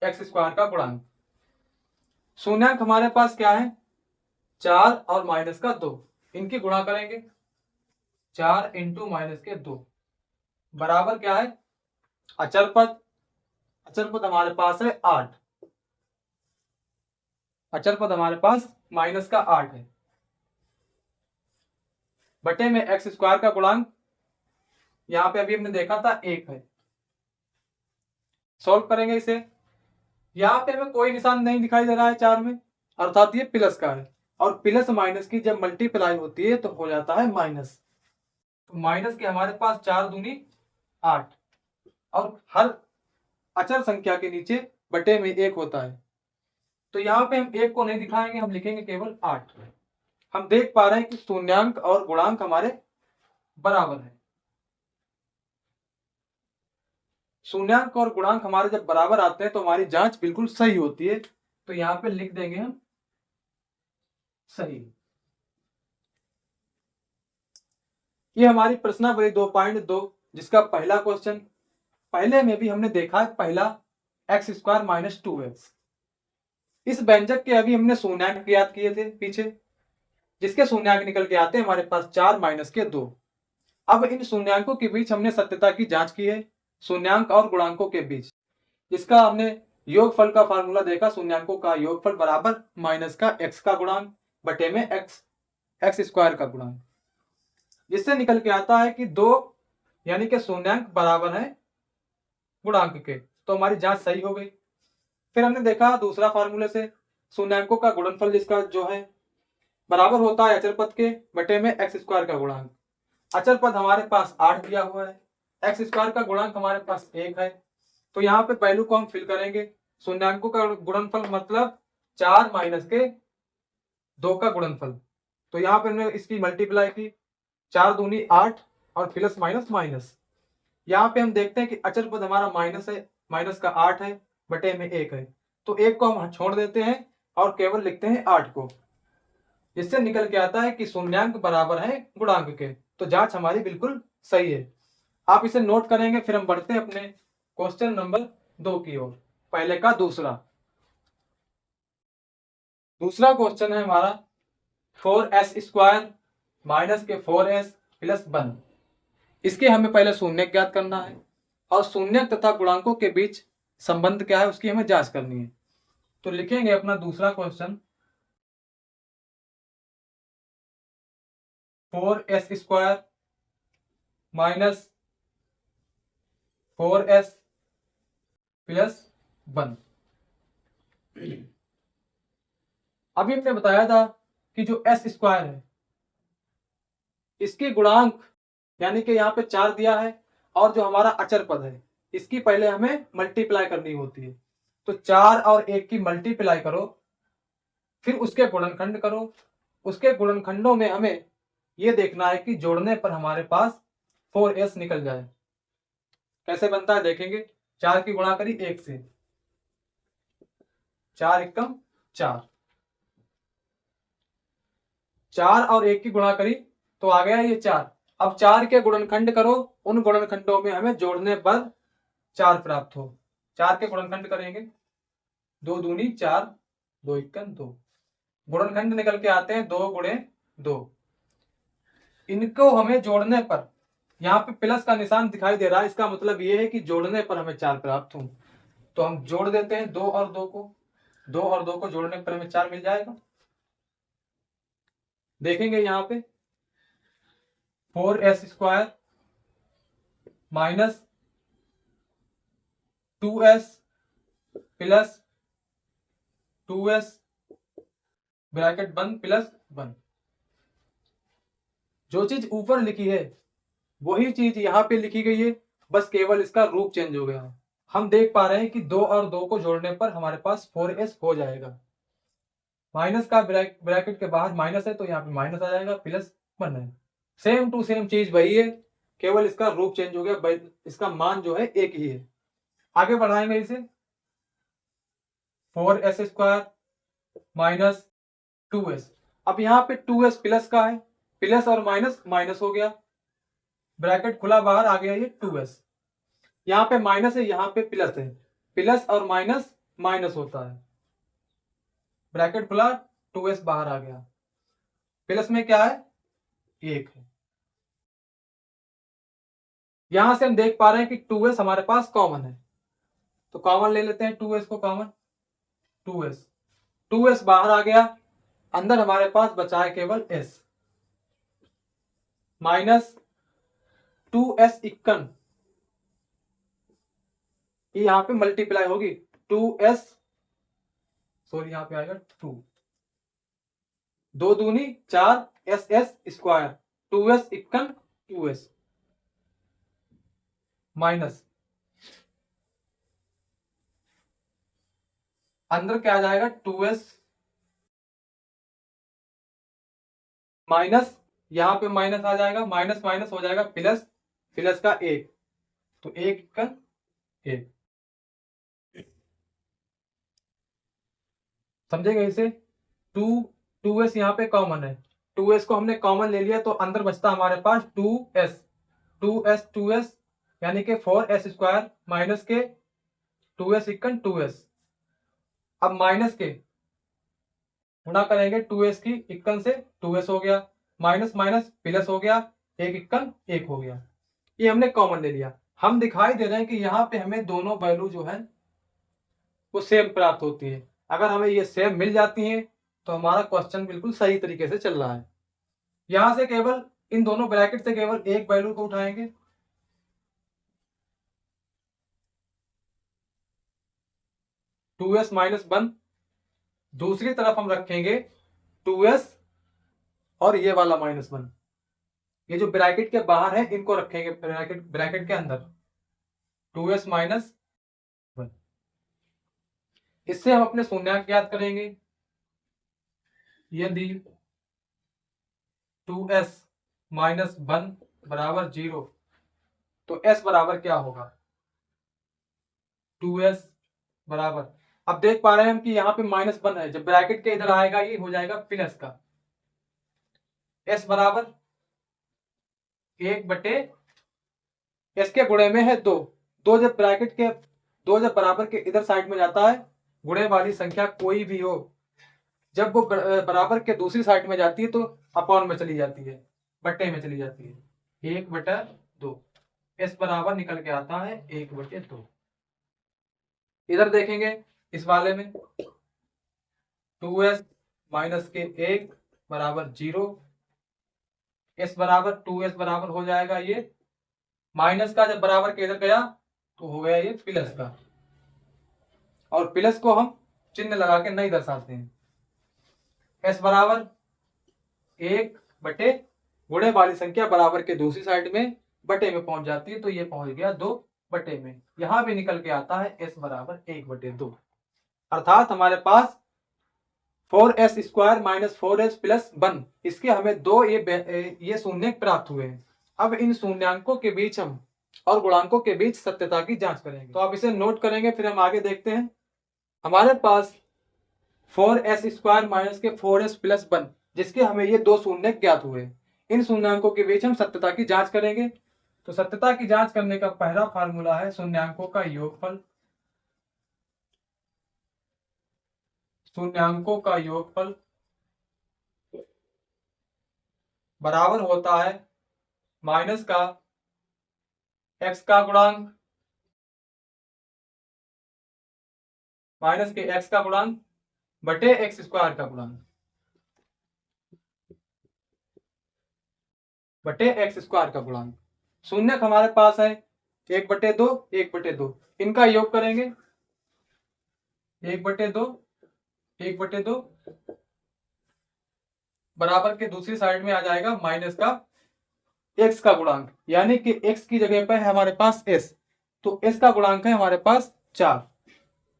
एक्स स्क्वायर का गुणांक। शून्यांक हमारे पास क्या है 4 और माइनस का 2, इनकी गुणा करेंगे, 4 इंटू माइनस के 2 बराबर क्या है अचर पद हमारे पास है 8, अचर पद हमारे पास माइनस का 8 है, बटे में एक्स स्क्वायर का गुणांक, यहां पे अभी हमने देखा था 1 है। सॉल्व करेंगे इसे, यहां पे हमें कोई निशान नहीं दिखाई दे रहा है 4 में, अर्थात ये प्लस का है, और प्लस माइनस की जब मल्टीप्लाई होती है तो हो जाता है माइनस, तो माइनस के हमारे पास 4 दूनी 8, और हर अचर संख्या के नीचे बटे में 1 होता है, तो यहाँ पे हम 1 को नहीं दिखाएंगे, हम लिखेंगे केवल 8। हम देख पा रहे हैं कि शून्यांक और गुणांक हमारे बराबर है, शून्यांक और गुणांक हमारे जब बराबर आते हैं तो हमारी जांच बिल्कुल सही होती है, तो यहां पे लिख देंगे हम सही। ये हमारी प्रश्नावली 2.2 जिसका पहला क्वेश्चन पहले में भी हमने देखा है, पहला एक्स स्क्वायर माइनस 2x। इस व्यंजक के अभी हमने शून्यांक ज्ञात किए थे पीछे, जिसके शून्यांक निकल के आते हैं हमारे पास 4 माइनस के 2। अब इन शून्यांकों के बीच हमने सत्यता की जांच की है, शून्यांक और गुणांकों के बीच, जिसका हमने योगफल का फार्मूला देखा, शून्यांकों का योगफल बराबर माइनस का एक्स का गुणांक बटे में एक्स स्क्वायर का गुणांक, जिससे निकल के आता है कि 2 यानी कि शून्यांक बराबर है गुणांक के। तो हमारी जांच सही हो गई। फिर हमने देखा दूसरा फार्मूले से, शून्यांकों का गुणनफल जिसका जो है बराबर होता है अचर पद के बटे में एक्स स्क्वायर का गुणांक। अचर पद हमारे पास 8 दिया हुआ है, एक्स स्क्वायर का गुणांक हमारे पास 1 है, तो यहाँ पे वैल्यू को हम फिल करेंगे। शून्यांकों का गुणनफल मतलब 4 माइनस के 2 का गुणनफल, तो यहाँ पे हमने इसकी मल्टीप्लाई की, 4 दूनी 8 और प्लस माइनस माइनस। यहाँ पे हम देखते हैं कि अचर पद हमारा माइनस है, माइनस का 8 है बटे में 1 है, तो 1 को हम छोड़ देते हैं और केवल लिखते हैं 8 को, जिससे निकल के आता है कि शून्यांक बराबर है गुणांक के। तो जांच हमारी बिल्कुल सही है। आप इसे नोट करेंगे। फिर हम बढ़ते हैं अपने क्वेश्चन नंबर 2 की ओर। पहले का दूसरा क्वेश्चन है हमारा 4s स्क्वायर माइनस के 4s प्लस 1। इसके हमें पहले शून्य ज्ञात करना है और शून्य तथा गुणांकों के बीच संबंध क्या है उसकी हमें जांच करनी है। तो लिखेंगे अपना दूसरा question 4s square minus 4s plus 1। अभी हमने बताया था कि जो s स्क्वायर है इसके गुणांक यानी कि यहाँ पे 4 दिया है, और जो हमारा अचर पद है इसकी पहले हमें मल्टीप्लाई करनी होती है। तो 4 और 1 की मल्टीप्लाई करो, फिर उसके गुणनखंड करो। उसके गुणनखंडों में हमें यह देखना है कि जोड़ने पर हमारे पास 4s निकल जाए। कैसे बनता है देखेंगे। 4 की गुणा करी 1 से, 4 एकम 4, 4 और 1 की गुणा करी तो आ गया ये 4। अब 4 के गुणनखंड करो, उन गुणनखंडों में हमें जोड़ने पर 4 प्राप्त हो। 4 के गुणनखंड करेंगे, 2 दूनी 4, 2 एकम 2। गुणनखंड निकल के आते हैं 2 गुणे 2। इनको हमें जोड़ने पर यहाँ पे प्लस का निशान दिखाई दे रहा है, इसका मतलब ये है कि जोड़ने पर हमें 4 प्राप्त हो। तो हम जोड़ देते हैं 2 और 2 को, 2 और 2 को जोड़ने पर हमें 4 मिल जाएगा। देखेंगे यहाँ पे 4s square minus 2s plus 2s bracket बंद प्लस 1। जो चीज ऊपर लिखी है वही चीज यहाँ पे लिखी गई है, बस केवल इसका रूप चेंज हो गया। हम देख पा रहे हैं कि 2 और 2 को जोड़ने पर हमारे पास 4s हो जाएगा। माइनस का ब्रैकेट के बाहर माइनस है तो यहाँ पे माइनस आ जाएगा, प्लस 1 है। सेम टू सेम चीज वही है, केवल इसका रूप चेंज हो गया, इसका मान जो है एक ही है। आगे बढ़ाएंगे इसे 4s स्क्वायर माइनस 2s। अब यहाँ पे 2s प्लस का है, प्लस और माइनस माइनस हो गया, ब्रैकेट खुला बाहर आ गया ये 2s। यहाँ पे माइनस है, यहाँ पे प्लस है, प्लस और माइनस माइनस होता है, ब्रैकेट खुला 2s बाहर आ गया। प्लस में क्या है 1 है। यहां से हम देख पा रहे हैं कि 2s हमारे पास कॉमन है, तो कॉमन ले लेते हैं 2s को कॉमन। 2s बाहर आ गया, अंदर हमारे पास बचा है केवल s माइनस 2s इक्कन, ये यहां पे मल्टीप्लाई होगी 2s, सॉरी यहां पे आएगा 2, 2 दूनी 4 s square, 2s इक्कन 2s minus अंदर क्या आ जाएगा 2s माइनस, यहां पे माइनस आ जाएगा, माइनस माइनस हो जाएगा प्लस, प्लस का 1, तो 1 का 1। समझेगा इसे। 2s यहाँ पे कॉमन है, 2s को हमने कॉमन ले लिया तो अंदर बचता हमारे पास 2s यानी कि 4s² माइनस के 2s इक्वल 2s। अब माइनस के गुणा करेंगे 2s की इक्वल से 2s हो गया, माइनस माइनस प्लस हो गया, एक इक्वल एक हो गया। ये हमने कॉमन ले लिया। हम दिखाई दे रहे हैं कि यहाँ पे हमें दोनों वैल्यू जो है वो सेम प्राप्त होती है। अगर हमें ये सेम मिल जाती है तो हमारा क्वेश्चन बिल्कुल सही तरीके से चल रहा है। यहां से केवल इन दोनों ब्रैकेट से केवल एक वैल्यू को उठाएंगे, 2s माइनस 1। दूसरी तरफ हम रखेंगे 2s और ये वाला -1। ये जो ब्रैकेट के बाहर है इनको रखेंगे ब्रैकेट के अंदर, 2s माइनस 1। इससे हम अपने शून्यांक ज्ञात करेंगे। यदि 2s माइनस 1 बराबर 0 तो s बराबर क्या होगा? 2s बराबर, अब देख पा रहे हैं हम कि यहाँ पे -1 है, जब ब्रैकेट के इधर आएगा ये हो जाएगा प्लस का। s बराबर 1/, s के गुणे में है 2। जब ब्रैकेट के 2 जब बराबर के इधर साइड में जाता है, गुणे वाली संख्या कोई भी हो, जब वो बराबर के दूसरी साइड में जाती है तो अपॉन में चली जाती है, बट्टे में चली जाती है, 1/2। s बराबर निकल के आता है 1/2। इधर देखेंगे इस वाले में 2s माइनस के 1 बराबर 0, s बराबर 2s बराबर हो जाएगा ये माइनस का, जब बराबर के इधर गया तो हो गया ये प्लस का, और प्लस को हम चिन्ह लगा के नहीं दर्शाते हैं। s बराबर 1/, गुणे वाली संख्या बराबर के दूसरी साइड में बटे में पहुंच जाती है तो ये पहुंच गया 2/। में यहां भी निकल के आता है s बराबर 1/2। अर्थात हमारे पास 4s² माइनस 4s प्लस 1, इसके हमें दो ये शून्यक प्राप्त हुए हैं। अब इन शून्यांकों के बीच हम और गुणांकों के बीच सत्यता की जांच करेंगे। तो आप इसे नोट करेंगे, फिर हम आगे देखते हैं। हमारे पास 4s² माइनस के 4s प्लस 1, जिसके हमें ये दो शून्यक ज्ञात हुए। इन शून्यांकों के बीच हम सत्यता की जांच करेंगे। तो सत्यता की जांच करने का पहला फार्मूला है शून्यांकों का योगफल। शून्यांकों का योगफल बराबर होता है माइनस का x का गुणांक, माइनस के x का गुणांक बटे x² का गुणांक, बटे x² का गुणांक। शून्यक हमारे पास है 1/2, 1/2। इनका योग करेंगे 1/2, 1/2 बराबर के दूसरी साइड में आ जाएगा माइनस का x का गुणांक, यानी कि x की जगह पर है हमारे पास s, तो s का गुणांक है हमारे पास 4,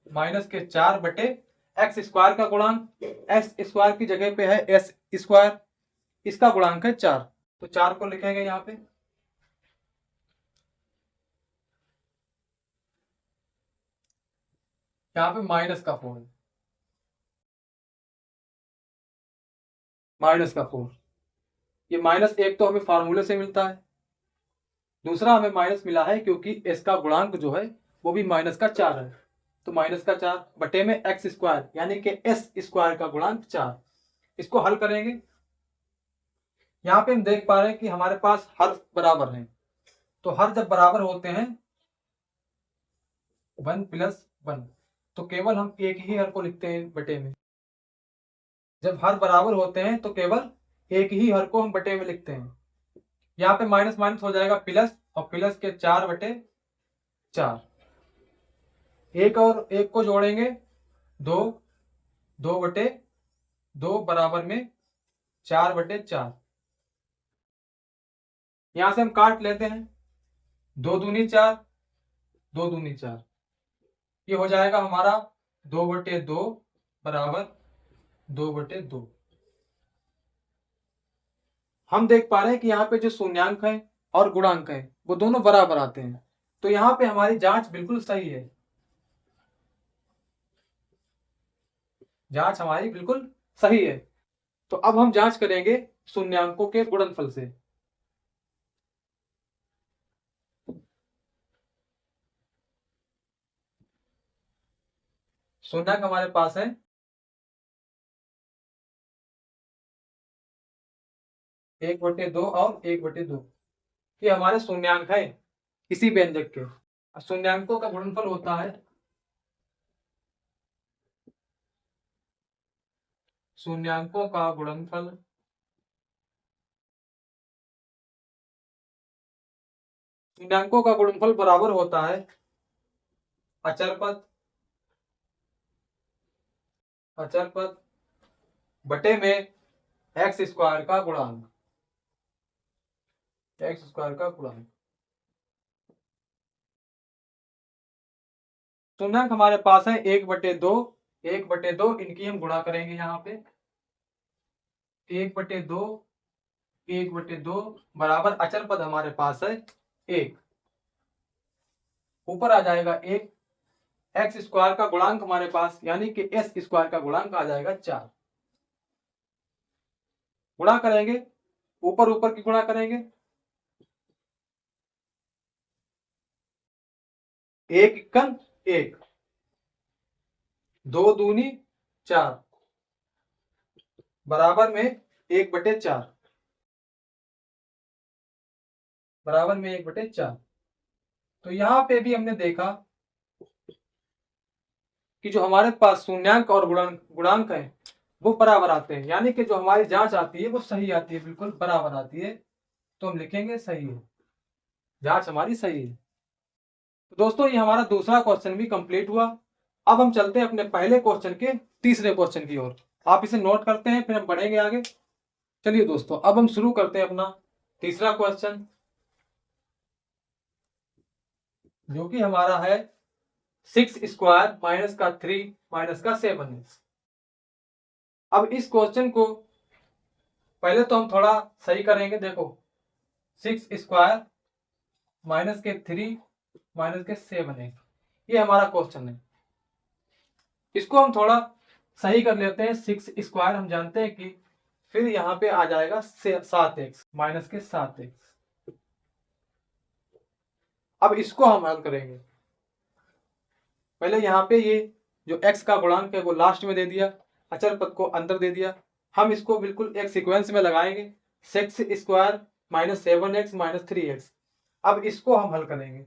माइनस के 4/x² का गुणांक, x² की जगह पे है s², इसका गुणांक है 4, तो 4 को लिखेंगे यहाँ पे। यहाँ पे -4 है, -4। ये -1 तो हमें फार्मूले से मिलता है, दूसरा हमें माइनस मिला है क्योंकि s का गुणांक जो है वो भी -4 है, तो -4 बटे में x² यानी कि s² का गुणांक 4। इसको हल करेंगे। यहाँ पे हम देख पा रहे हैं कि हमारे पास हर बराबर हैं, तो हर जब बराबर होते हैं 1 + 1, तो केवल हम एक ही हर को लिखते हैं बटे में। जब हर बराबर होते हैं तो केवल एक ही हर को हम बटे में लिखते हैं। यहाँ पे माइनस माइनस हो जाएगा प्लस, और प्लस के 4/4, एक और एक को जोड़ेंगे 2, 2/2 बराबर में 4/4। यहां से हम काट लेते हैं, 2 दूनी 4, 2 दूनी 4, ये हो जाएगा हमारा 2/2 बराबर 2/2। हम देख पा रहे हैं कि यहाँ पे जो शून्यांक है और गुणांक है वो दोनों बराबर आते हैं, तो यहाँ पे हमारी जांच बिल्कुल सही है, जांच हमारी बिल्कुल सही है। तो अब हम जांच करेंगे शून्यांकों के गुणनफल से। शून्यक हमारे पास है 1/2 और 1/2। ये हमारे शून्यांक है किसी व्यंजक के। शून्यांकों का गुणनफल होता है शून्यांकों का गुणनफल शून्यांकों का गुणनफल बराबर होता है अचर पद बटे में एक्स स्क्वायर का गुणांक। शून्यांक हमारे पास है 1/2। 1/2 इनकी हम गुणा करेंगे यहाँ पे 1/2 1/2 बराबर अचर पद हमारे पास है 1, ऊपर आ जाएगा 1। एक्स स्क्वायर का गुणांक हमारे पास यानी कि एस स्क्वायर का गुणांक आ जाएगा 4। गुणा करेंगे, ऊपर ऊपर की गुणा करेंगे, 1 इक्कन 1, 2 दूनी 4 बराबर में 1/4 बराबर में 1/4। तो यहां पे भी हमने देखा कि जो हमारे पास शून्यांक और गुणांक है वो बराबर आते हैं, यानी कि जो हमारी जांच आती है वो सही आती है, बिल्कुल बराबर आती है। तो हम लिखेंगे सही है, जांच हमारी सही है। तो दोस्तों ये हमारा दूसरा क्वेश्चन भी कंप्लीट हुआ। अब हम चलते हैं अपने पहले क्वेश्चन के तीसरे क्वेश्चन की ओर। आप इसे नोट करते हैं, फिर हम बढ़ेंगे आगे। चलिए दोस्तों अब हम शुरू करते हैं अपना तीसरा क्वेश्चन, जो कि हमारा है 6 स्क्वायर माइनस का 3 माइनस का 7। अब इस क्वेश्चन को पहले तो हम थोड़ा सही करेंगे। देखो 6 स्क्वायर माइनस के 3 माइनस के 7 ये हमारा क्वेश्चन है। इसको हम थोड़ा सही कर लेते हैं। 6 स्क्वायर हम जानते हैं कि फिर यहाँ पे आ जाएगा 7x माइनस के 7x। अब इसको हम हल करेंगे। पहले यहाँ पे ये जो x का गुणांक है वो लास्ट में दे दिया, अचर पद को अंदर दे दिया। हम इसको बिल्कुल एक सीक्वेंस में लगाएंगे, 6 square minus 7x minus 3x। अब इसको हम हल करेंगे,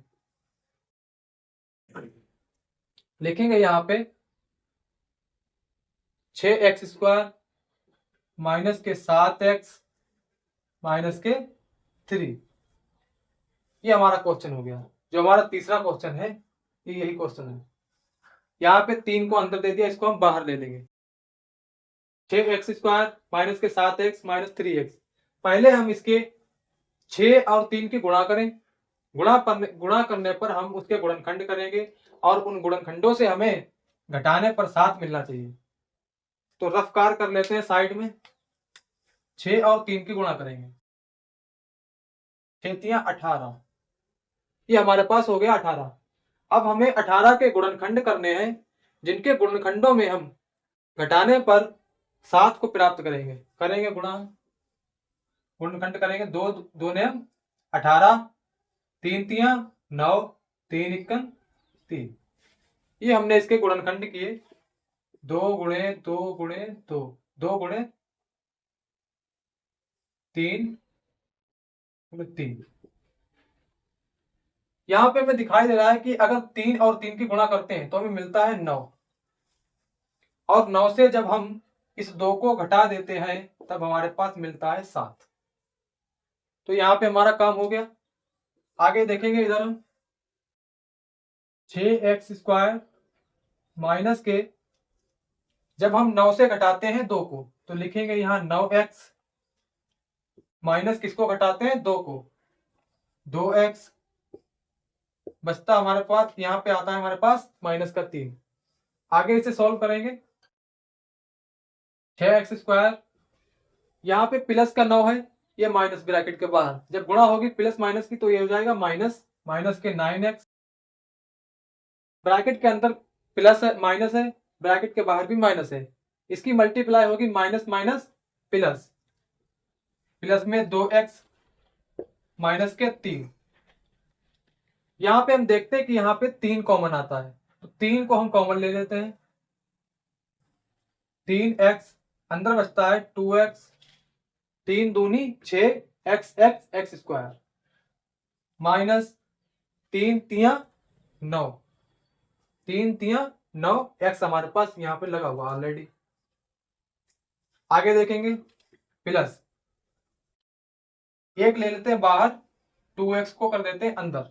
लिखेंगे यहाँ पे 6x स्क्वायर माइनस के 7x माइनस के 3। ये हमारा क्वेश्चन हो गया। जो हमारा तीसरा क्वेश्चन है ये यही क्वेश्चन है। यहाँ पे 3 को अंदर दे दिया, इसको हम बाहर ले लेंगे। 6x स्क्वायर माइनस के 7x माइनस 3x। पहले हम इसके 6 और 3 की गुणा करें। गुणा करने पर हम उसके गुणनखंड करेंगे और उन गुणनखंडों से हमें घटाने पर 7 मिलना चाहिए। तो रफ कार कर लेते हैं साइड में। 6 और 3 की गुणा करेंगे, 6 18, ये हमारे पास हो गया 18। अब हमें 18 के गुणनखंड करने हैं, जिनके गुणनखंडों में हम घटाने पर 7 को प्राप्त करेंगे गुणनखंड करेंगे। 2 दूने 18, 3 तियां 9, 3 इक्कन 3। ये हमने इसके गुणनखंड किए। 2 गुणे 2 गुणे 2, 2 गुणे 3 3। यहां पे हमें दिखाई दे रहा है कि अगर 3 और 3 की गुणा करते हैं तो हमें मिलता है 9, और 9 से जब हम इस 2 को घटा देते हैं तब हमारे पास मिलता है 7। तो यहाँ पे हमारा काम हो गया। आगे देखेंगे इधर हम 6x स्क्वायर माइनस के, जब हम 9 से घटाते हैं 2 को तो लिखेंगे यहाँ 9x माइनस किसको घटाते हैं 2 को, 2x बचता हमारे पास, यहाँ पे आता है हमारे पास माइनस का 3। आगे इसे सॉल्व करेंगे। 6x स्क्वायर, यहाँ पे प्लस का 9 है, ये माइनस ब्रैकेट के बाहर, जब गुणा होगी प्लस माइनस की तो ये हो जाएगा माइनस, माइनस के 9x, ब्रैकेट के अंदर प्लस है माइनस है, ब्रैकेट के बाहर भी माइनस है, इसकी मल्टीप्लाई होगी माइनस माइनस प्लस, प्लस में 2x माइनस के 3। यहाँ पे हम देखते हैं कि यहाँ पे 3 कॉमन आता है, तो 3 को हम कॉमन ले लेते हैं। 3x, अंदर बचता है 2x, 3 दूनी 6 x x x square minus 3 तिया 9, 3 तिया 9, x हमारे पास यहाँ पे लगा हुआ ऑलरेडी। आगे देखेंगे प्लस एक ले लेते हैं बाहर, 2x को कर देते हैं अंदर,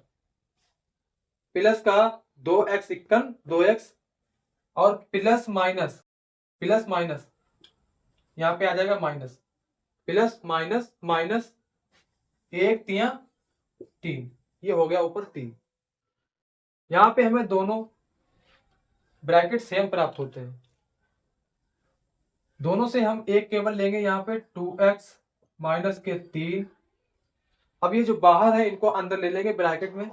प्लस का 2x इक्कन 2x और प्लस माइनस यहाँ पे आ जाएगा माइनस, प्लस माइनस माइनस 1 तिया 3, ये हो गया ऊपर 3। यहाँ पे हमें दोनों ब्रैकेट सेम प्राप्त होते हैं, दोनों से हम एक केवल लेंगे यहाँ पे 2x माइनस के 3। अब ये जो बाहर है इनको अंदर ले लेंगे ब्रैकेट में,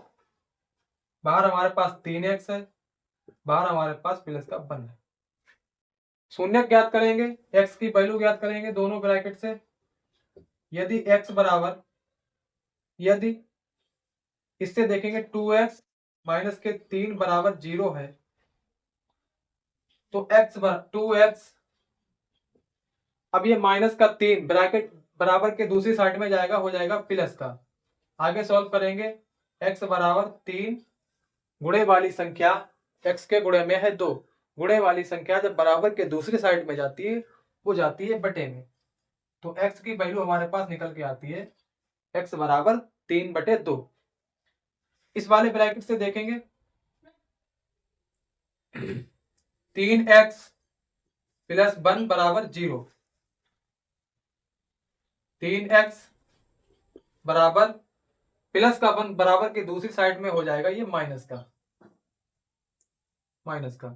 बाहर हमारे पास 3x है, बाहर हमारे पास प्लस का 1 है। शून्य ज्ञात करेंगे, x की वैल्यू ज्ञात करेंगे दोनों ब्रैकेट से। यदि x बराबर, यदि इससे देखेंगे 2x माइनस के 3 बराबर 0 है तो x 2x, अब ये माइनस का 3 ब्रैकेट बराबर के दूसरी साइड में जाएगा, हो जाएगा प्लस का। आगे सॉल्व करेंगे, x बराबर 3, गुणे वाली संख्या x के गुणे में है 2, गुणे वाली संख्या जब बराबर के दूसरी साइड में जाती है वो जाती है बटे में, तो x की वैल्यू हमारे पास निकल के आती है x बराबर 3/2। इस वाले ब्रैकेट से देखेंगे 3x प्लस 1 बराबर 0, 3x बराबर प्लस का 1 बराबर के दूसरी साइड में हो जाएगा ये माइनस का।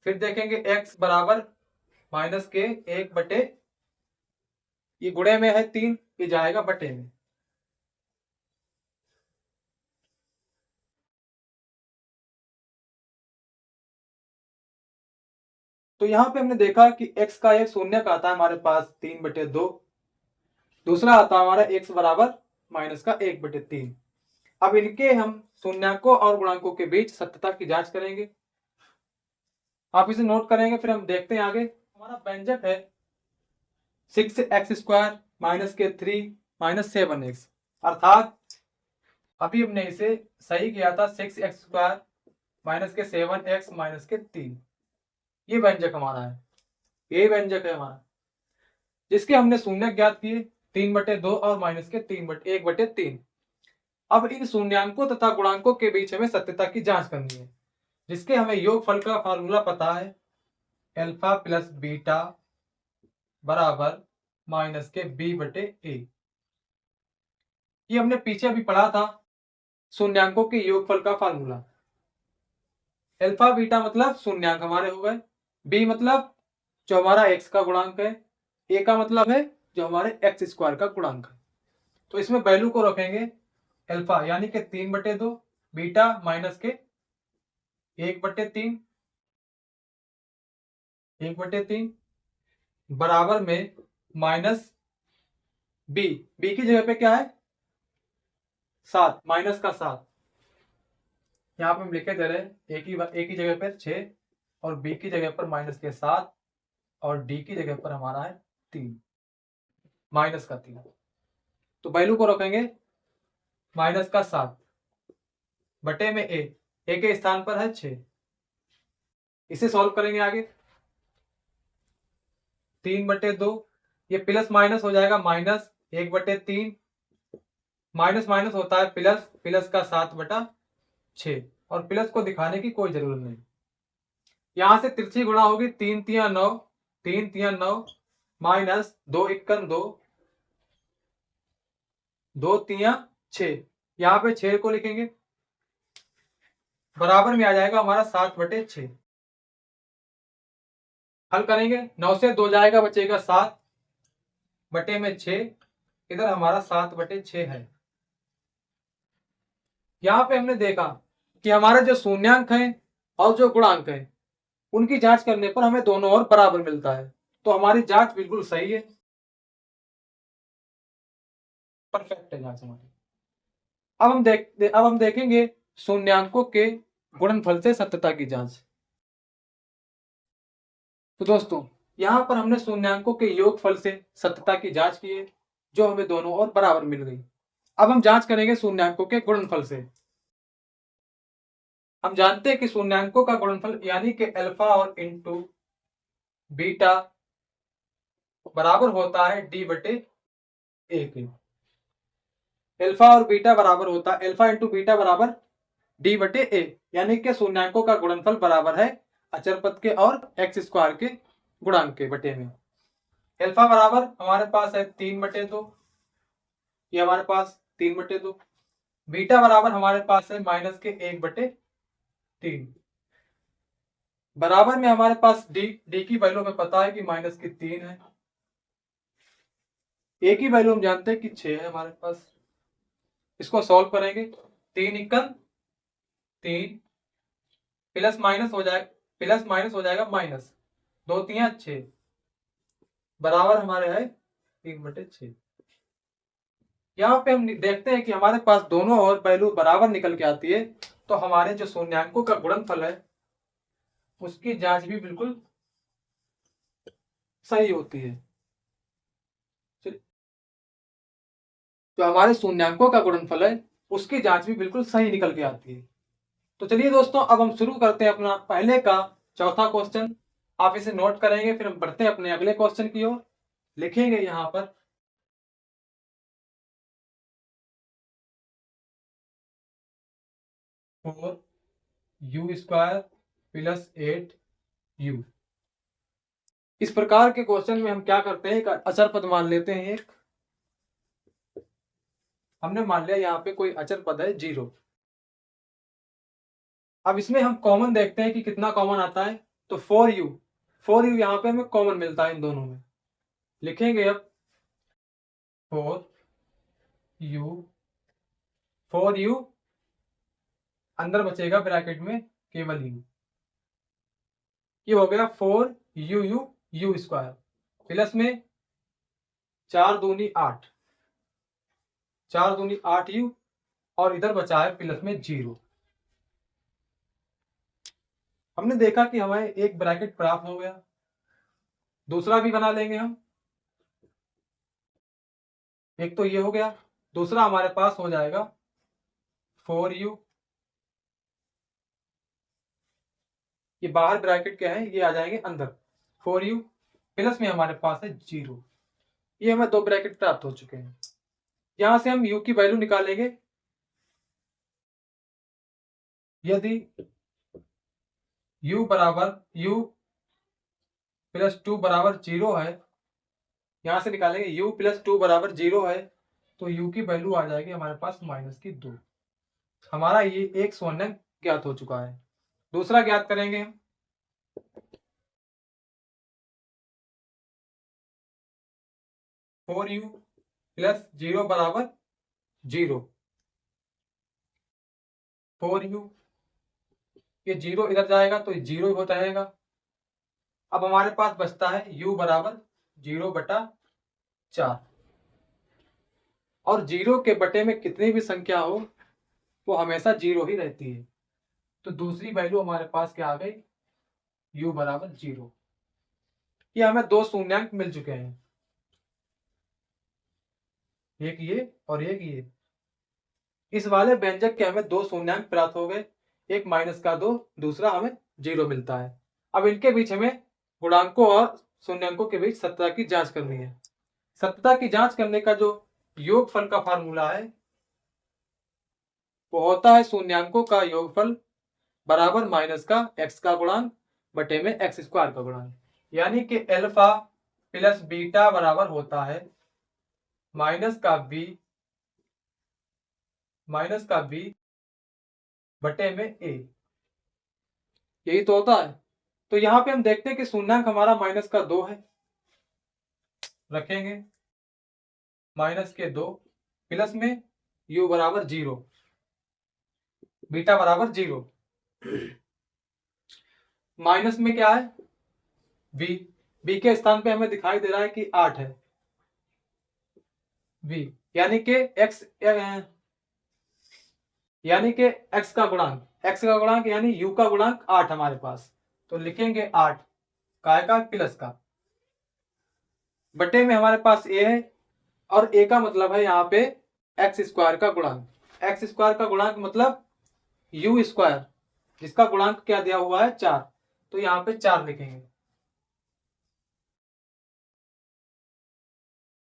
फिर देखेंगे x बराबर माइनस के 1/, ये गुणे में है 3, ये जाएगा बटे में। तो यहां पे हमने देखा कि x का एक शून्य का आता है हमारे पास 3/2, दूसरा आता है हमारा x बराबर माइनस का 1/3। अब इनके हम शून्यकों और गुणांकों के बीच सत्यता की जांच करेंगे, आप इसे नोट करेंगे, फिर हम देखते हैं आगे। हमारा व्यंजक है 6x² माइनस के 3 माइनस 7x, अर्थात अभी हमने इसे सही किया था 6x² माइनस के 7x माइनस के 3, ये व्यंजक हमारा है, यही व्यंजक है हमारा, जिसके हमने शून्य ज्ञात किए 3/2 और माइनस के 1/3। अब इन शून्यांकों तथा गुणांकों के बीच हमें सत्यता की जांच करनी है, जिसके हमें योगफल का फार्मूला पता है, अल्फा प्लस बीटा बराबर माइनस के b/a। ये हमने पीछे भी पढ़ा था, शून्यांकों के योगफल का फार्मूला। अल्फा बीटा मतलब शून्यांक हमारे हो गए, b मतलब जो हमारा x का गुणांक है, a का मतलब है जो हमारे x² का गुणांक है। तो इसमें वैल्यू को रखेंगे अल्फा यानी कि 3/2, बीटा माइनस के 1/3 बराबर में माइनस b की जगह पे क्या है 7, माइनस का 7, यहाँ पे हम लिखे दे रहे हैं a की जगह पर 6 और b की जगह पर माइनस के 7 और d की जगह पर हमारा है 3, माइनस का 3। तो वैल्यू को रखेंगे माइनस का 7 बटे में a के स्थान पर है 6। इसे सॉल्व करेंगे आगे, 3/2, ये प्लस माइनस हो जाएगा माइनस 1/3, माइनस माइनस होता है प्लस, प्लस का 7/6, और प्लस को दिखाने की कोई जरूरत नहीं। यहां से तिरछी गुणा होगी 3 तिया 9, 3 तिया 9 माइनस 2 इक्कन 2, 2 तिया 6, यहाँ पे 6 को लिखेंगे, बराबर में आ जाएगा हमारा 7/6। हल करेंगे, 9 से 2 जाएगा, बचेगा 7 बटे में 6, इधर हमारा 7/6 है। यहाँ पे हमने देखा कि हमारा जो शून्यांक है और जो गुणांक है उनकी जांच करने पर हमें दोनों और बराबर मिलता है, तो हमारी जांच बिल्कुल सही है, परफेक्ट है जांच हमारी। अब हम देखेंगे शून्यांकों के गुणनफल से सत्यता की जांच। तो दोस्तों यहाँ पर हमने शून्यांकों के योगफल से सत्यता की जांच की है, जो हमें दोनों ओर बराबर मिल गई। अब हम जांच करेंगे शून्यांकों के गुणनफल से। हम जानते हैं कि शून्यांकों का गुणनफल यानी कि अल्फा और इंटू बीटा बराबर होता है डी बटे ए के। अल्फा और बीटा बराबर होता है अल्फा इंटू बीटा बराबर डी बटे ए, यानी कि शून्यांकों का गुणनफल बराबर है अचर पद के और एक्स स्क्वायर के गुणांक के बटे में। अल्फा बराबर हमारे पास है 3/2, ये हमारे पास 3/2। बीटा बराबर हमारे पास है माइनस के 1/3। बराबर में हमारे पास डी की वैल्यू हमें पता है कि -3 है। ए की वैल्यू हम जानते हैं कि 6 है हमारे पास। इसको सॉल्व करेंगे, 3 × 3 प्लस माइनस हो जाएगा, प्लस माइनस हो जाएगा माइनस, 2 3 6 बराबर हमारे है 3/6। यहाँ पे हम देखते हैं कि हमारे पास दोनों और वैल्यू बराबर निकल के आती है, तो हमारे जो शून्यांकों का गुणनफल है उसकी जांच भी बिल्कुल सही होती है। जो हमारे शून्यांकों का गुणनफल है उसकी जांच भी बिल्कुल सही निकल के आती है। तो चलिए दोस्तों, अब हम शुरू करते हैं अपना पहले का चौथा क्वेश्चन। आप इसे नोट करेंगे, फिर हम बढ़ते हैं अपने अगले क्वेश्चन की ओर। लिखेंगे यहां पर 4u² + 8u। इस प्रकार के क्वेश्चन में हम क्या करते हैं, एक अचर पद मान लेते हैं। एक हमने मान लिया यहाँ पे कोई अचर पद है 0। अब इसमें हम कॉमन देखते हैं कि कितना कॉमन आता है। तो 4u यहाँ पे हमें कॉमन मिलता है इन दोनों में। लिखेंगे अब 4u अंदर बचेगा ब्रैकेट में केवल u। ये हो गया 4u² प्लस में 4 दूनी 8, 4 दूनी 8u और इधर बचा है प्लस में 0। हमने देखा कि हमें एक ब्रैकेट प्राप्त हो गया, दूसरा भी बना लेंगे हम। एक तो ये हो गया, दूसरा हमारे पास हो जाएगा 4u, ये बाहर ब्रैकेट क्या है, ये आ जाएंगे अंदर। 4u प्लस में हमारे पास है 0। ये हमें 2 ब्रैकेट प्राप्त हो चुके हैं। यहां से हम u की वैल्यू निकालेंगे। यदि u + 2 = 0 है, यहां से निकालेंगे u + 2 = 0 है, तो u की वैल्यू आ जाएगी हमारे पास -2। हमारा ये एक शून्यांक ज्ञात हो चुका है। दूसरा ज्ञात करेंगे हम। (4u + 0 = 0). 4u, ये 0 इधर जाएगा तो 0 होता रहेगा। अब हमारे पास बचता है u = 0/4। और 0 के बटे में कितनी भी संख्या हो वो हमेशा 0 ही रहती है। तो दूसरी वैल्यू हमारे पास क्या आ गई, u = 0। ये हमें 2 शून्यांक मिल चुके हैं, एक ये और एक ये। इस वाले व्यंजक के हमें 2 शून्यांक प्राप्त हो गए, एक -2, दूसरा हमें 0 मिलता है। अब इनके बीच हमें गुणांकों और शून्यांकों के बीच सत्यता की जांच करनी है। सत्यता की जांच करने का जो योगफल का फार्मूला है वो होता है शून्यांकों का योगफल बराबर माइनस का x का गुणांक बटे में x² का गुणांक, यानी कि अल्फा + बीटा बराबर होता है -b बटे में a। यही तो होता है। तो यहां पे हम देखते हैं कि शून्यांक हमारा -2 है, रखेंगे -2 प्लस में u = 0, बीटा = 0। माइनस में क्या है, b के स्थान पे हमें दिखाई दे रहा है कि 8 है b, यानी कि x का गुणांक यानी u का गुणांक 8 हमारे पास। तो लिखेंगे 8 काय का प्लस का, बटे में हमारे पास ए है और ए का मतलब है यहाँ पे एक्स स्क्वायर का गुणांक। एक्स स्क्वायर का गुणांक मतलब यू स्क्वायर, जिसका गुणांक क्या दिया हुआ है 4, तो यहाँ पे 4 लिखेंगे।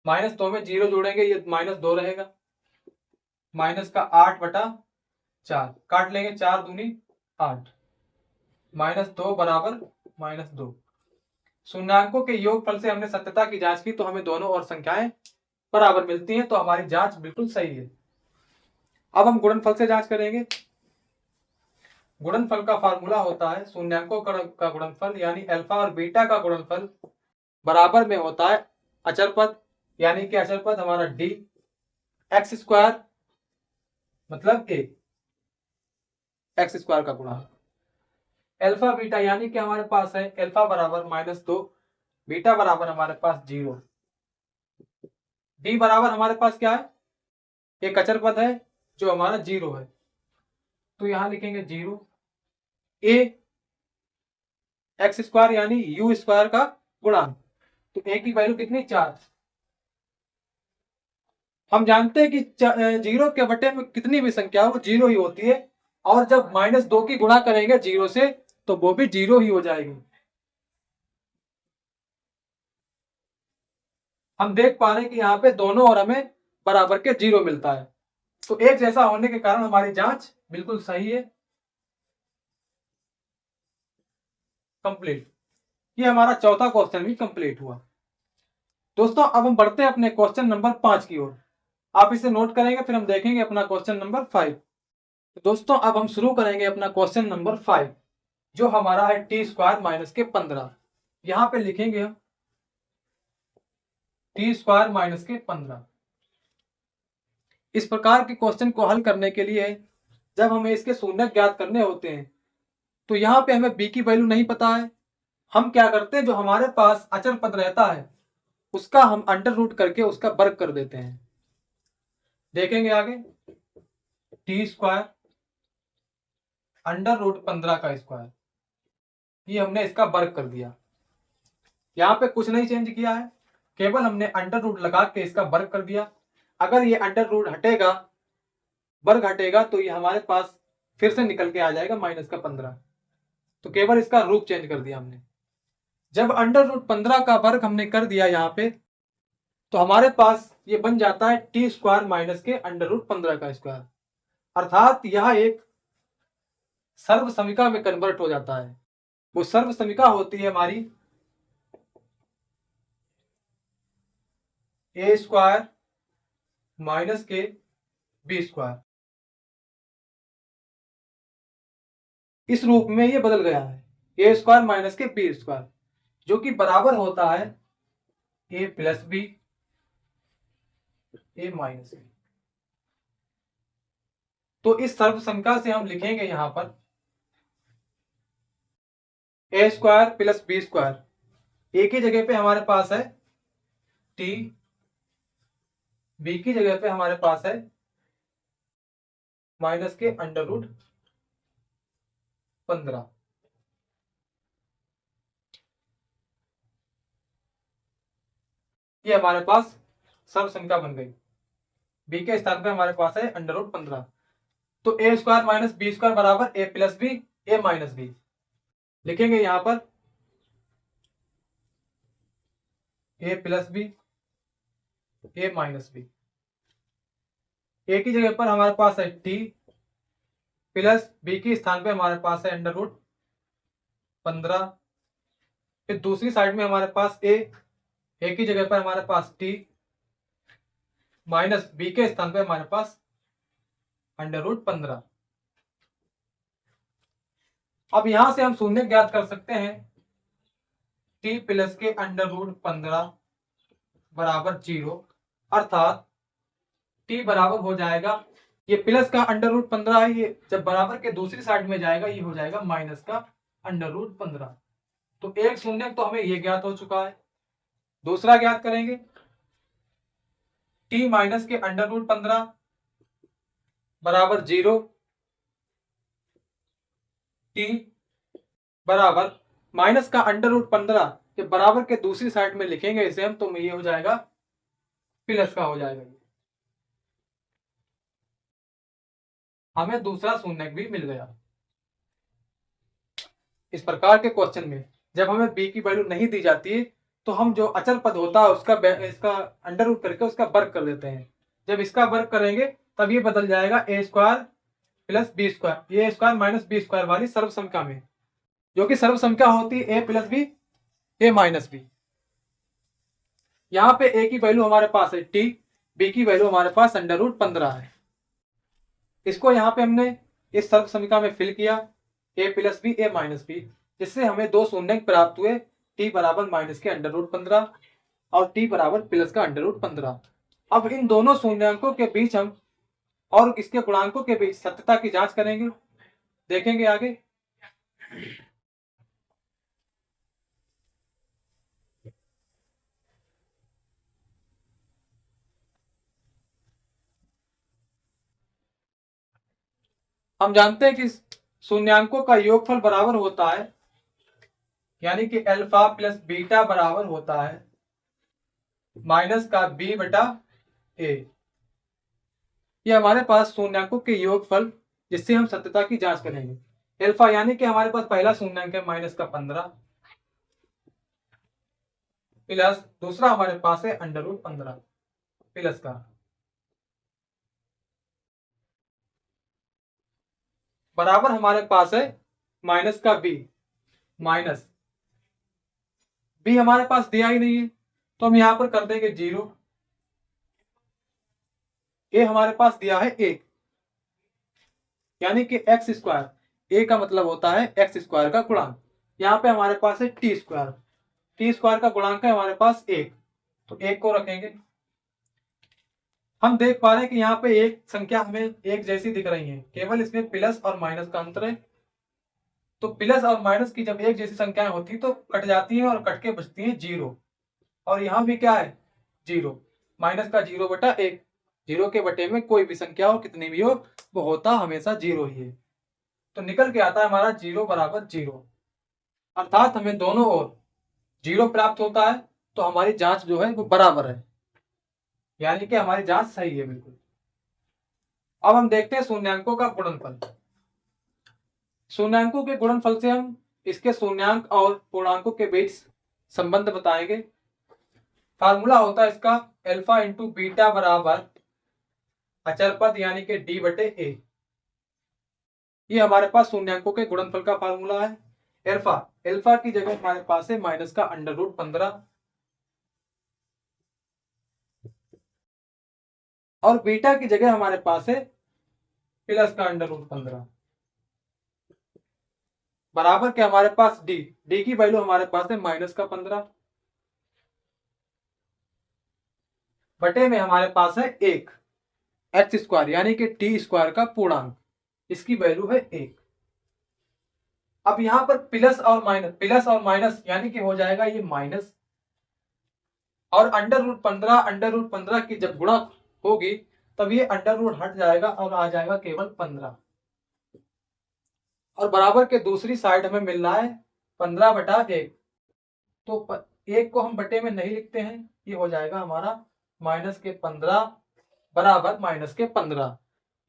-2 में 0 जोड़ेंगे, ये -2 रहेगा। माइनस का 8/4 काट लेंगे, 4 दूनी 8, -2 बराबर -2। शून्यांकों के योगफल से हमने सत्यता की जांच की तो हमें दोनों और संख्याएं बराबर मिलती हैं, तो हमारी जांच बिल्कुल सही है। अब हम गुणनफल से जांच करेंगे। गुणनफल का फार्मूला होता है शून्यांकों का गुणनफल यानी अल्फा और बीटा का गुणनफल बराबर में होता है अचर पद, यानी कि अचर पद हमारा डी, एक्स स्क्वायर मतलब ए, एक्स स्क्वायर का गुणा अल्फा बीटा, यानी कि हमारे पास है अल्फा बराबर -2, बीटा बराबर हमारे पास 0, डी बराबर हमारे पास क्या है, एक अचर पद है जो हमारा 0 है, तो यहां लिखेंगे 0, ए एक्स स्क्वायर यानी यू स्क्वायर का गुणांक, तो ए की वैल्यू कितनी 4। हम जानते हैं कि 0 के बटे में कितनी भी संख्या हो 0 ही होती है, और जब -2 की गुणा करेंगे 0 से तो वो भी 0 ही हो जाएगी। हम देख पा रहे हैं कि यहाँ पे दोनों और हमें बराबर के 0 मिलता है, तो एक जैसा होने के कारण हमारी जांच बिल्कुल सही है, कंप्लीट। ये हमारा चौथा क्वेश्चन भी कंप्लीट हुआ। दोस्तों अब हम बढ़ते हैं अपने क्वेश्चन नंबर 5 की ओर। आप इसे नोट करेंगे, फिर हम देखेंगे अपना क्वेश्चन नंबर 5। दोस्तों अब हम शुरू करेंगे अपना क्वेश्चन नंबर 5, जो हमारा है t² - 15। यहां पे लिखेंगे हम t² - 15। इस प्रकार के क्वेश्चन को हल करने के लिए जब हमें इसके शून्यक ज्ञात करने होते हैं तो यहाँ पे हमें b की वैल्यू नहीं पता है। हम क्या करते हैं, जो हमारे पास अचर पद रहता है उसका हम अंडर रूट करके उसका वर्ग कर देते हैं। देखेंगे आगे, t² √15 का स्क्वायर, ये हमने इसका वर्ग कर दिया। यहाँ पे कुछ नहीं चेंज किया है, केवल हमने अंडर रूट लगा के इसका वर्ग कर दिया। अगर ये अंडर रूट हटेगा, वर्ग हटेगा, तो ये हमारे पास फिर से निकल के आ जाएगा -15, तो केवल इसका रूप चेंज कर दिया हमने। जब अंडर रूट 15 का वर्ग हमने कर दिया यहाँ पे, तो हमारे पास ये बन जाता है t² के अंडर रूट 15 का स्क्वायर, अर्थात यह एक सर्व समीका में कन्वर्ट हो जाता है। वो सर्व समीका होती है हमारी a² - के b²। इस रूप में ये बदल गया है, a² - के b², जो कि बराबर होता है a + b a - b। तो इस सर्व समीका से हम लिखेंगे यहां पर a² + b², a की जगह पे हमारे पास है t, b की जगह पे हमारे पास है माइनस के अंडर रूट 15। ये हमारे पास सर्व संख्या बन गई। b के स्थान पे हमारे पास है अंडर रूट 15, तो a² - b² बराबर a + b a - b। लिखेंगे यहां पर a + b a - b। a की जगह पर हमारे पास है t, प्लस b के स्थान पे हमारे पास है अंडर रूट 15। फिर दूसरी साइड में हमारे पास a की जगह पर हमारे पास t, माइनस b के स्थान पे हमारे पास अंडर रूट 15। अब यहां से हम शून्य ज्ञात कर सकते हैं, t प्लस के अंडर रूट 15 बराबर 0, अर्थात t बराबर हो जाएगा, ये प्लस का अंडर रूट 15 है, ये जब बराबर के दूसरी साइड में जाएगा ये हो जाएगा माइनस का अंडर रूट 15। तो एक शून्य तो हमें ये ज्ञात हो चुका है। दूसरा ज्ञात करेंगे, t माइनस के अंडर रूट 15 बराबर 0, t बराबर माइनस का अंडर रूट 15 जब बराबर के दूसरी साइड में लिखेंगे इसे हम, तो ये हो जाएगा प्लस का हो जाएगा। हमें दूसरा शून्यक भी मिल गया। इस प्रकार के क्वेश्चन में जब हमें b की वैल्यू नहीं दी जाती है तो हम जो अचल पद होता है उसका इसका अंडर रूट करके उसका वर्ग कर देते हैं। जब इसका वर्ग करेंगे तब ये बदल जाएगा ए स्क्वायर प्लस बी स्क्वायर, ए स्क्वायर माइनस बी स्क्वायर वाली सर्व संख्या में, जो कि सर्व संख्या होती है ए प्लस बी ए माइनस बी। यहाँ पे ए की वैल्यू हमारे पास है टी, बी की वैल्यू हमारे पास अंडर रूट 15 है। इसको यहाँ पे हमने इस सर्व संख्या में फिल किया ए प्लस बी ए माइनस बी, जिससे हमें दो शून्यक प्राप्त हुए, टी बराबर माइनस के अंडर रूट 15 और टी बराबर प्लस का अंडर रूट 15। अब इन दोनों शून्यकों के बीच हम और इसके गुणांकों के बीच सत्यता की जांच करेंगे, देखेंगे आगे। हम जानते हैं कि शून्यकों का योगफल बराबर होता है, यानी कि अल्फा प्लस बीटा बराबर होता है माइनस का बी बटा ए। ये हमारे पास शून्यकों के योगफल जिससे हम सत्यता की जांच करेंगे। अल्फा यानी कि हमारे पास पहला शून्यक है माइनस का 15 प्लस दूसरा हमारे पास है अंडर रूट 15 प्लस का बराबर हमारे पास है माइनस का बी, माइनस बी हमारे पास दिया ही नहीं है तो हम यहां पर कर देंगे 0। ए हमारे पास दिया है 1, यानी कि एक्स स्क्वायर, ए का मतलब होता है एक्स स्क्वायर का गुणांक। यहाँ पे हमारे पास है टी स्क्वायर, टी स्क्वायर का गुणांक है हमारे पास 1, तो 1 को रखेंगे। हम देख पा रहे हैं कि यहाँ पे एक संख्या हमें एक जैसी दिख रही है, केवल इसमें प्लस और माइनस का अंतर है। तो प्लस और माइनस की जब एक जैसी संख्याएं होती तो कट जाती हैं और कट के बचती हैं 0, और यहाँ भी क्या है 0, माइनस का 0 बटा 1, 0 के बटे में कोई भी संख्या हो कितनी भी हो वो होता हमेशा 0 ही है। तो निकल के आता है हमारा 0 बराबर 0, अर्थात हमें दोनों ओर 0 प्राप्त होता है, तो हमारी जांच जो है वो बराबर है, यानी कि हमारी जांच सही है बिल्कुल। अब हम देखते हैं शून्यकों का गुणनफल। शून्यकों के गुणनफल से हम इसके शून्यक और पूर्णांकों के बीच संबंध बताएंगे। फार्मूला होता है इसका अल्फा इंटू बीटा बराबर अचर पद यानी कि डी बटे ए। ये हमारे पास शून्यकों के गुणनफल का फार्मूला है। अल्फा, अल्फा की जगह हमारे पास है माइनस का अंडर रूट 15 और बीटा की जगह हमारे पास है प्लस का अंडर रूट 15 बराबर के हमारे पास डी, डी की वैल्यू हमारे पास है माइनस का 15 बटे में हमारे पास है 1 एक्स स्क्वायर यानी कि टी स्क्वायर का पूर्णांक, इसकी वैल्यू है 1। अब यहां पर प्लस और माइनस यानी कि हो जाएगा ये माइनस, और अंडर रूट 15 की जब गुणा होगी तब ये अंडर रूट हट जाएगा और आ जाएगा केवल 15, और बराबर के दूसरी साइड हमें मिल रहा है 15 बटा 1, तो 1 को हम बटे में नहीं लिखते हैं, ये हो जाएगा हमारा माइनस के 15 बराबर माइनस के 15।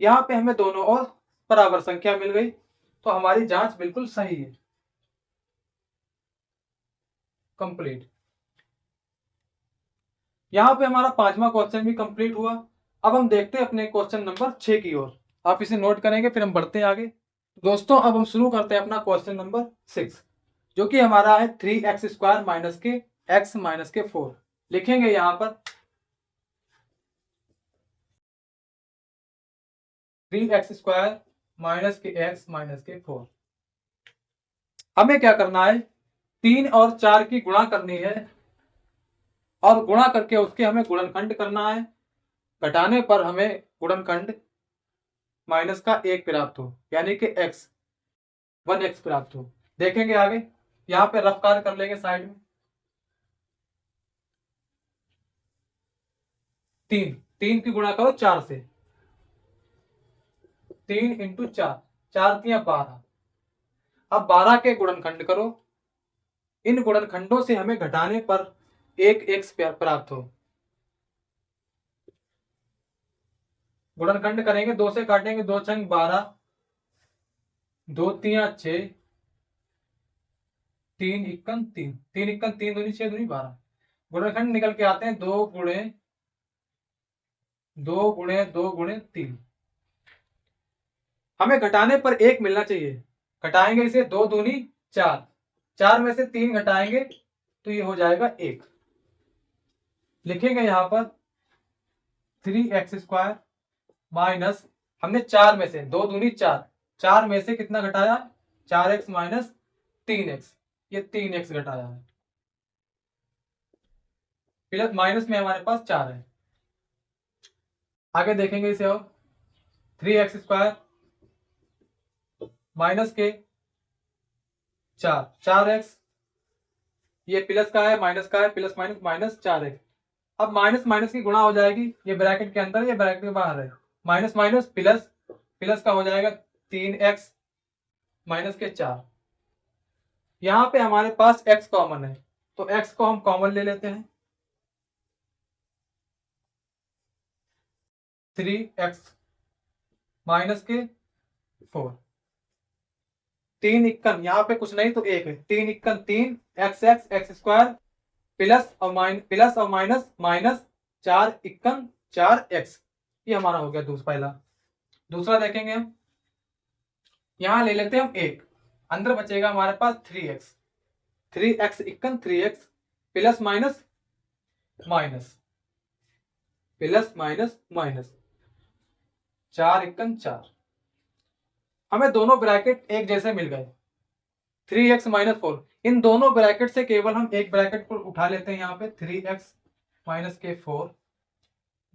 यहाँ पे हमें दोनों ओर बराबर संख्या मिल गई, तो हमारी जांच बिल्कुल सही है, कंप्लीट। यहाँ पे हमारा 5वां क्वेश्चन भी कंप्लीट हुआ। अब हम देखते हैं अपने क्वेश्चन नंबर 6 की ओर। आप इसे नोट करेंगे फिर हम बढ़ते हैं आगे। दोस्तों अब हम शुरू करते हैं अपना क्वेश्चन नंबर 6, जो कि हमारा है 3x स्क्वायर माइनस के x माइनस के 4। लिखेंगे यहाँ पर 3x स्क्वायर माइनस के x माइनस के 4। हमें क्या करना है, 3 और 4 की गुणा करनी है और गुणा करके उसके हमें गुणनखंड करना है। घटाने पर हमें गुणनखंड माइनस का 1 प्राप्त हो, यानी कि x 1x प्राप्त हो। देखेंगे आगे, यहाँ पे रफ कार्य कर लेंगे साइड में। 3 की गुणा करो 4 से, 3 इंटू 4, 4 3 12। अब 12 के गुणनखंड करो, इन गुणनखंडों से हमें घटाने पर एक एक्स प्राप्त हो। गुणनखंड करेंगे, 2 से काटेंगे, 2 छंग 12, 2 तिया 6, 3 इक्कन 3, 3 इक्कन 3 दूनी 6 दूनी 12। गुणनखंड निकल के आते हैं 2 गुणे 2 गुणे 2 गुणे 3। हमें घटाने पर 1 मिलना चाहिए। घटाएंगे इसे, 2 दूनी 4, 4 में से 3 घटाएंगे तो ये हो जाएगा 1। लिखेंगे यहां पर 3x² माइनस, हमने 4 में से 2 दूनी 4, 4 में से कितना घटाया, 4x माइनस 3x, ये 3x घटाया है। प्लस माइनस में हमारे पास 4 है। आगे देखेंगे इसे और 3x² माइनस के 4, 4x, ये प्लस का है माइनस का है, प्लस माइनस माइनस 4x। अब माइनस माइनस की गुणा हो जाएगी, ये ब्रैकेट के अंदर, ये ब्रैकेट के बाहर है। माइनस माइनस प्लस, प्लस का हो जाएगा 3x माइनस के 4। यहां पे हमारे पास x कॉमन है, तो x को हम कॉमन ले लेते हैं। 3x माइनस के 4, 3 इक्कन, यहाँ पे कुछ नहीं तो 1 है, 3 इक्कन 3, x² प्लस और माइनस माइनस 4 इक्कन 4x। ये हमारा हो गया पहला। दूसरा देखेंगे हम, यहां ले लेते हैं हम 1, अंदर बचेगा हमारे पास 3x, 3x इक्कन 3x plus minus minus, plus minus minus 4 इक्कन 4। हमें दोनों ब्रैकेट एक जैसे मिल गए, 3x माइनस 4। इन दोनों ब्रैकेट से केवल हम एक ब्रैकेट को उठा लेते हैं, यहाँ पे 3x माइनस के 4।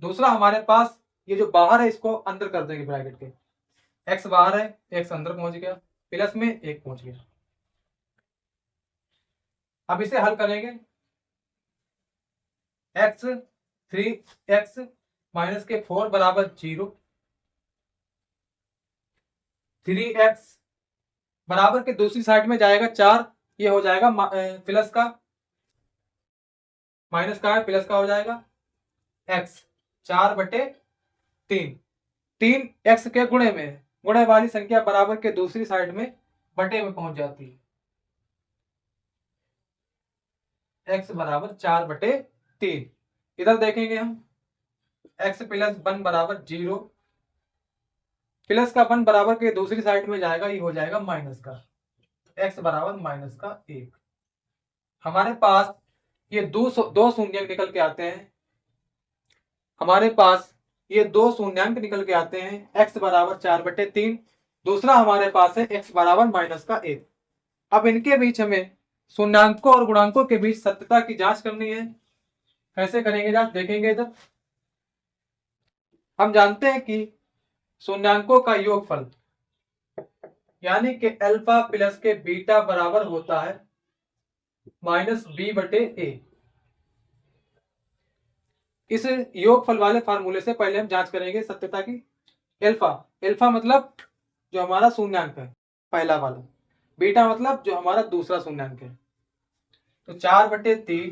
दूसरा हमारे पास ये जो बाहर है इसको अंदर कर देंगे ब्रैकेट के, x बाहर है, x अंदर पहुंच गया, प्लस में 1 पहुंच गया। अब इसे हल करेंगे, x 3x माइनस के 4 बराबर 0, 3x बराबर के दूसरी साइड में जाएगा 4, ये हो जाएगा प्लस का, माइनस का है प्लस का हो जाएगा x 4/3, 3 x के गुणे में, गुणे वाली संख्या बराबर के दूसरी साइड में बटे में पहुंच जाती है, x बराबर 4/3। इधर देखेंगे हम, x प्लस 1 बराबर 0, प्लस का 1 बराबर के दूसरी साइड में जाएगा, ये हो जाएगा माइनस का, x बराबर माइनस का 1। हमारे पास ये दो शून्यंक निकल के आते हैं, हमारे पास ये 2 शून्यंक निकल के आते हैं, x बराबर 4/3, दूसरा हमारे पास है x बराबर माइनस का 1। अब इनके बीच हमें शून्यंकों और गुणांकों के बीच सत्यता की जांच करनी है। कैसे करेंगे जांच, देखेंगे इधर। हम जानते हैं कि शून्यंकों का योगफल यानी कि अल्फा प्लस के बीटा बराबर होता है -b/a। इस योगफल वाले फार्मूले से पहले हम जांच करेंगे सत्यता की। अल्फा मतलब जो हमारा शून्यंक है पहला वाला, बीटा मतलब जो हमारा दूसरा शून्यंक है। तो 4/3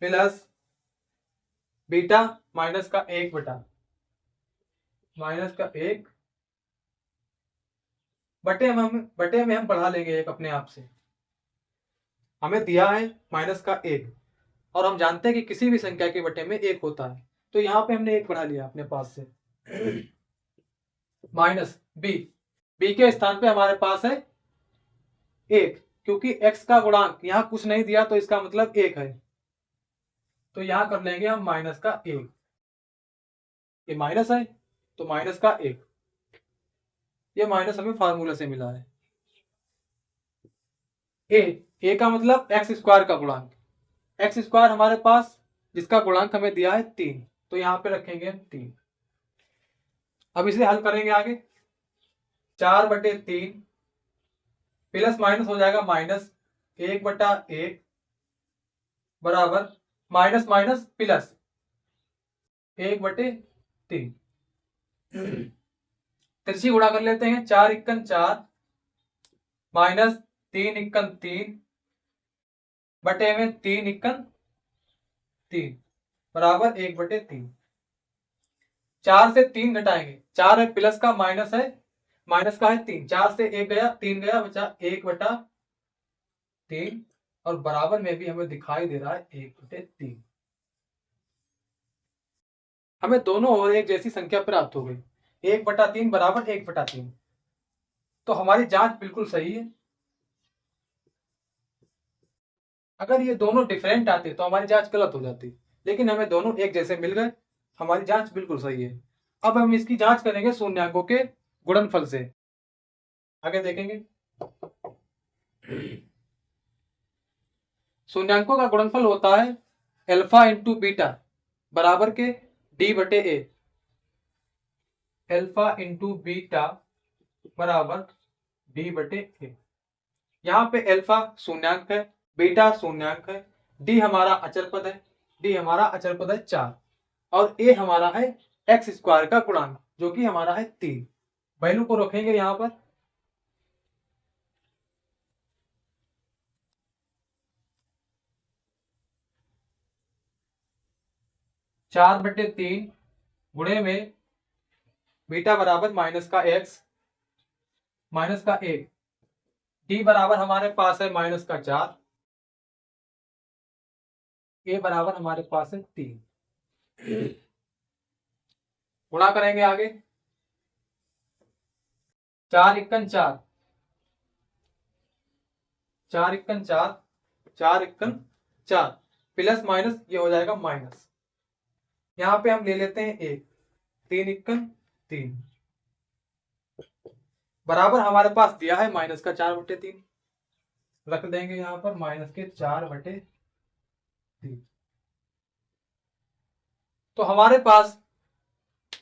प्लस बीटा माइनस का 1 बटे में हम बढ़ा लेंगे 1 अपने आप से। हमें दिया है -1 और हम जानते हैं कि किसी भी संख्या के बटे में 1 होता है, तो यहां पे हमने 1 बढ़ा लिया अपने पास से। माइनस b के स्थान पे हमारे पास है 1, क्योंकि x का गुणांक यहां कुछ नहीं दिया तो इसका मतलब 1 है, तो यहां कर लेंगे हम माइनस का 1। ये माइनस है तो माइनस का 1, ये माइनस हमें फार्मूला से मिला है। a का मतलब x² का गुणांक, x² हमारे पास जिसका गुणांक हमें दिया है 3, तो यहां पे रखेंगे 3। अब इसे हल करेंगे आगे, 4/3 प्लस माइनस हो जाएगा -1/1 बराबर माइनस माइनस प्लस 1/3। तिरछी गुणा कर लेते हैं, 4 इक्कन 4 माइनस 3 इक्कन 3 बटे में 3 इक्कन 3 बराबर 1/3। 4 से 3 घटाएंगे, 4 है प्लस का, माइनस है, माइनस का है 3, 4 से 1 गया, 3 गया, बचा 1/3 और बराबर में भी हमें दिखाई दे रहा है 1/3। हमें दोनों ओर एक जैसी संख्या प्राप्त हो गई, 1/3 बराबर 1/3। तो हमारी जांच बिल्कुल सही है। अगर ये दोनों डिफरेंट आते तो हमारी जांच गलत हो जाती, लेकिन हमें दोनों एक जैसे मिल गए, हमारी जांच बिल्कुल सही है। अब हम इसकी जांच करेंगे शून्यांकों के गुणनफल से। आगे देखेंगे, शून्यांकों का गुणनफल होता है अल्फा इंटू बीटा बराबर के D/A। अल्फा इंटू बीटा बराबर D/A। यहाँ पे अल्फा शून्यांक है, बीटा शून्यांक है, डी हमारा अचर पद है, डी हमारा अचर पद है 4 और ए हमारा है x² का गुणांक जो कि हमारा है 3। वैल्यू को रखेंगे यहाँ पर, (4/3) गुणे में बीटा बराबर माइनस का x माइनस का 1, डी बराबर हमारे पास है माइनस का 4, ए बराबर हमारे पास है 3। गुणा करेंगे आगे, 4 इक्कन 4, 4 इक्कन 4, 4 इक्कन 4 प्लस माइनस ये हो जाएगा माइनस। यहाँ पे हम ले लेते हैं 1, 3 इक्कन 3 बराबर हमारे पास दिया है माइनस का 4/3, रख देंगे यहाँ पर माइनस के 4/3। तो हमारे पास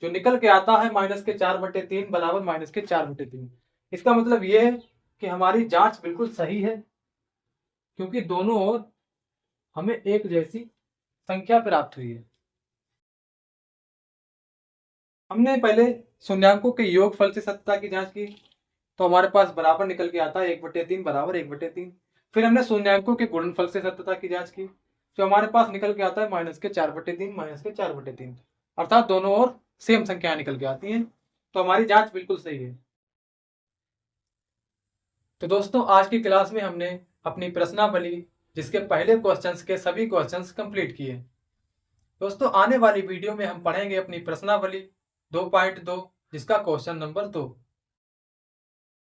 जो निकल के आता है माइनस के 4/3 बराबर माइनस के 4/3। इसका मतलब ये है कि हमारी जांच बिल्कुल सही है, क्योंकि दोनों ओर हमें एक जैसी संख्या प्राप्त हुई है। हमने पहले शून्यांकों के योगफल से सत्यता की जांच की, तो हमारे पास बराबर निकल के आता है 1/3 बराबर 1/3। फिर हमने शून्यांकों के गुणनफल से सत्यता की जांच की, तो हमारे पास निकल के आता है माइनस के 4/3 माइनस के 4/3, अर्थात दोनों ओर सेम संख्या निकल के आती हैं। तो हमारी जांच बिल्कुल सही है। तो दोस्तों आज की क्लास में हमने अपनी प्रश्नावली जिसके पहले क्वेश्चंस के सभी क्वेश्चंस कंप्लीट किए। दोस्तों आने वाली वीडियो में हम पढ़ेंगे अपनी प्रश्नावली 2.2 जिसका क्वेश्चन नंबर 2।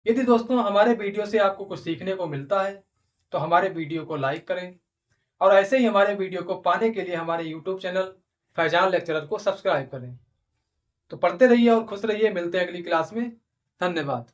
यदि दोस्तों हमारे वीडियो से आपको कुछ सीखने को मिलता है तो हमारे वीडियो को लाइक करें और ऐसे ही हमारे वीडियो को पाने के लिए हमारे यूट्यूब चैनल फैजान लेक्चरर को सब्सक्राइब करें। तो पढ़ते रहिए और खुश रहिए, मिलते हैं अगली क्लास में। धन्यवाद।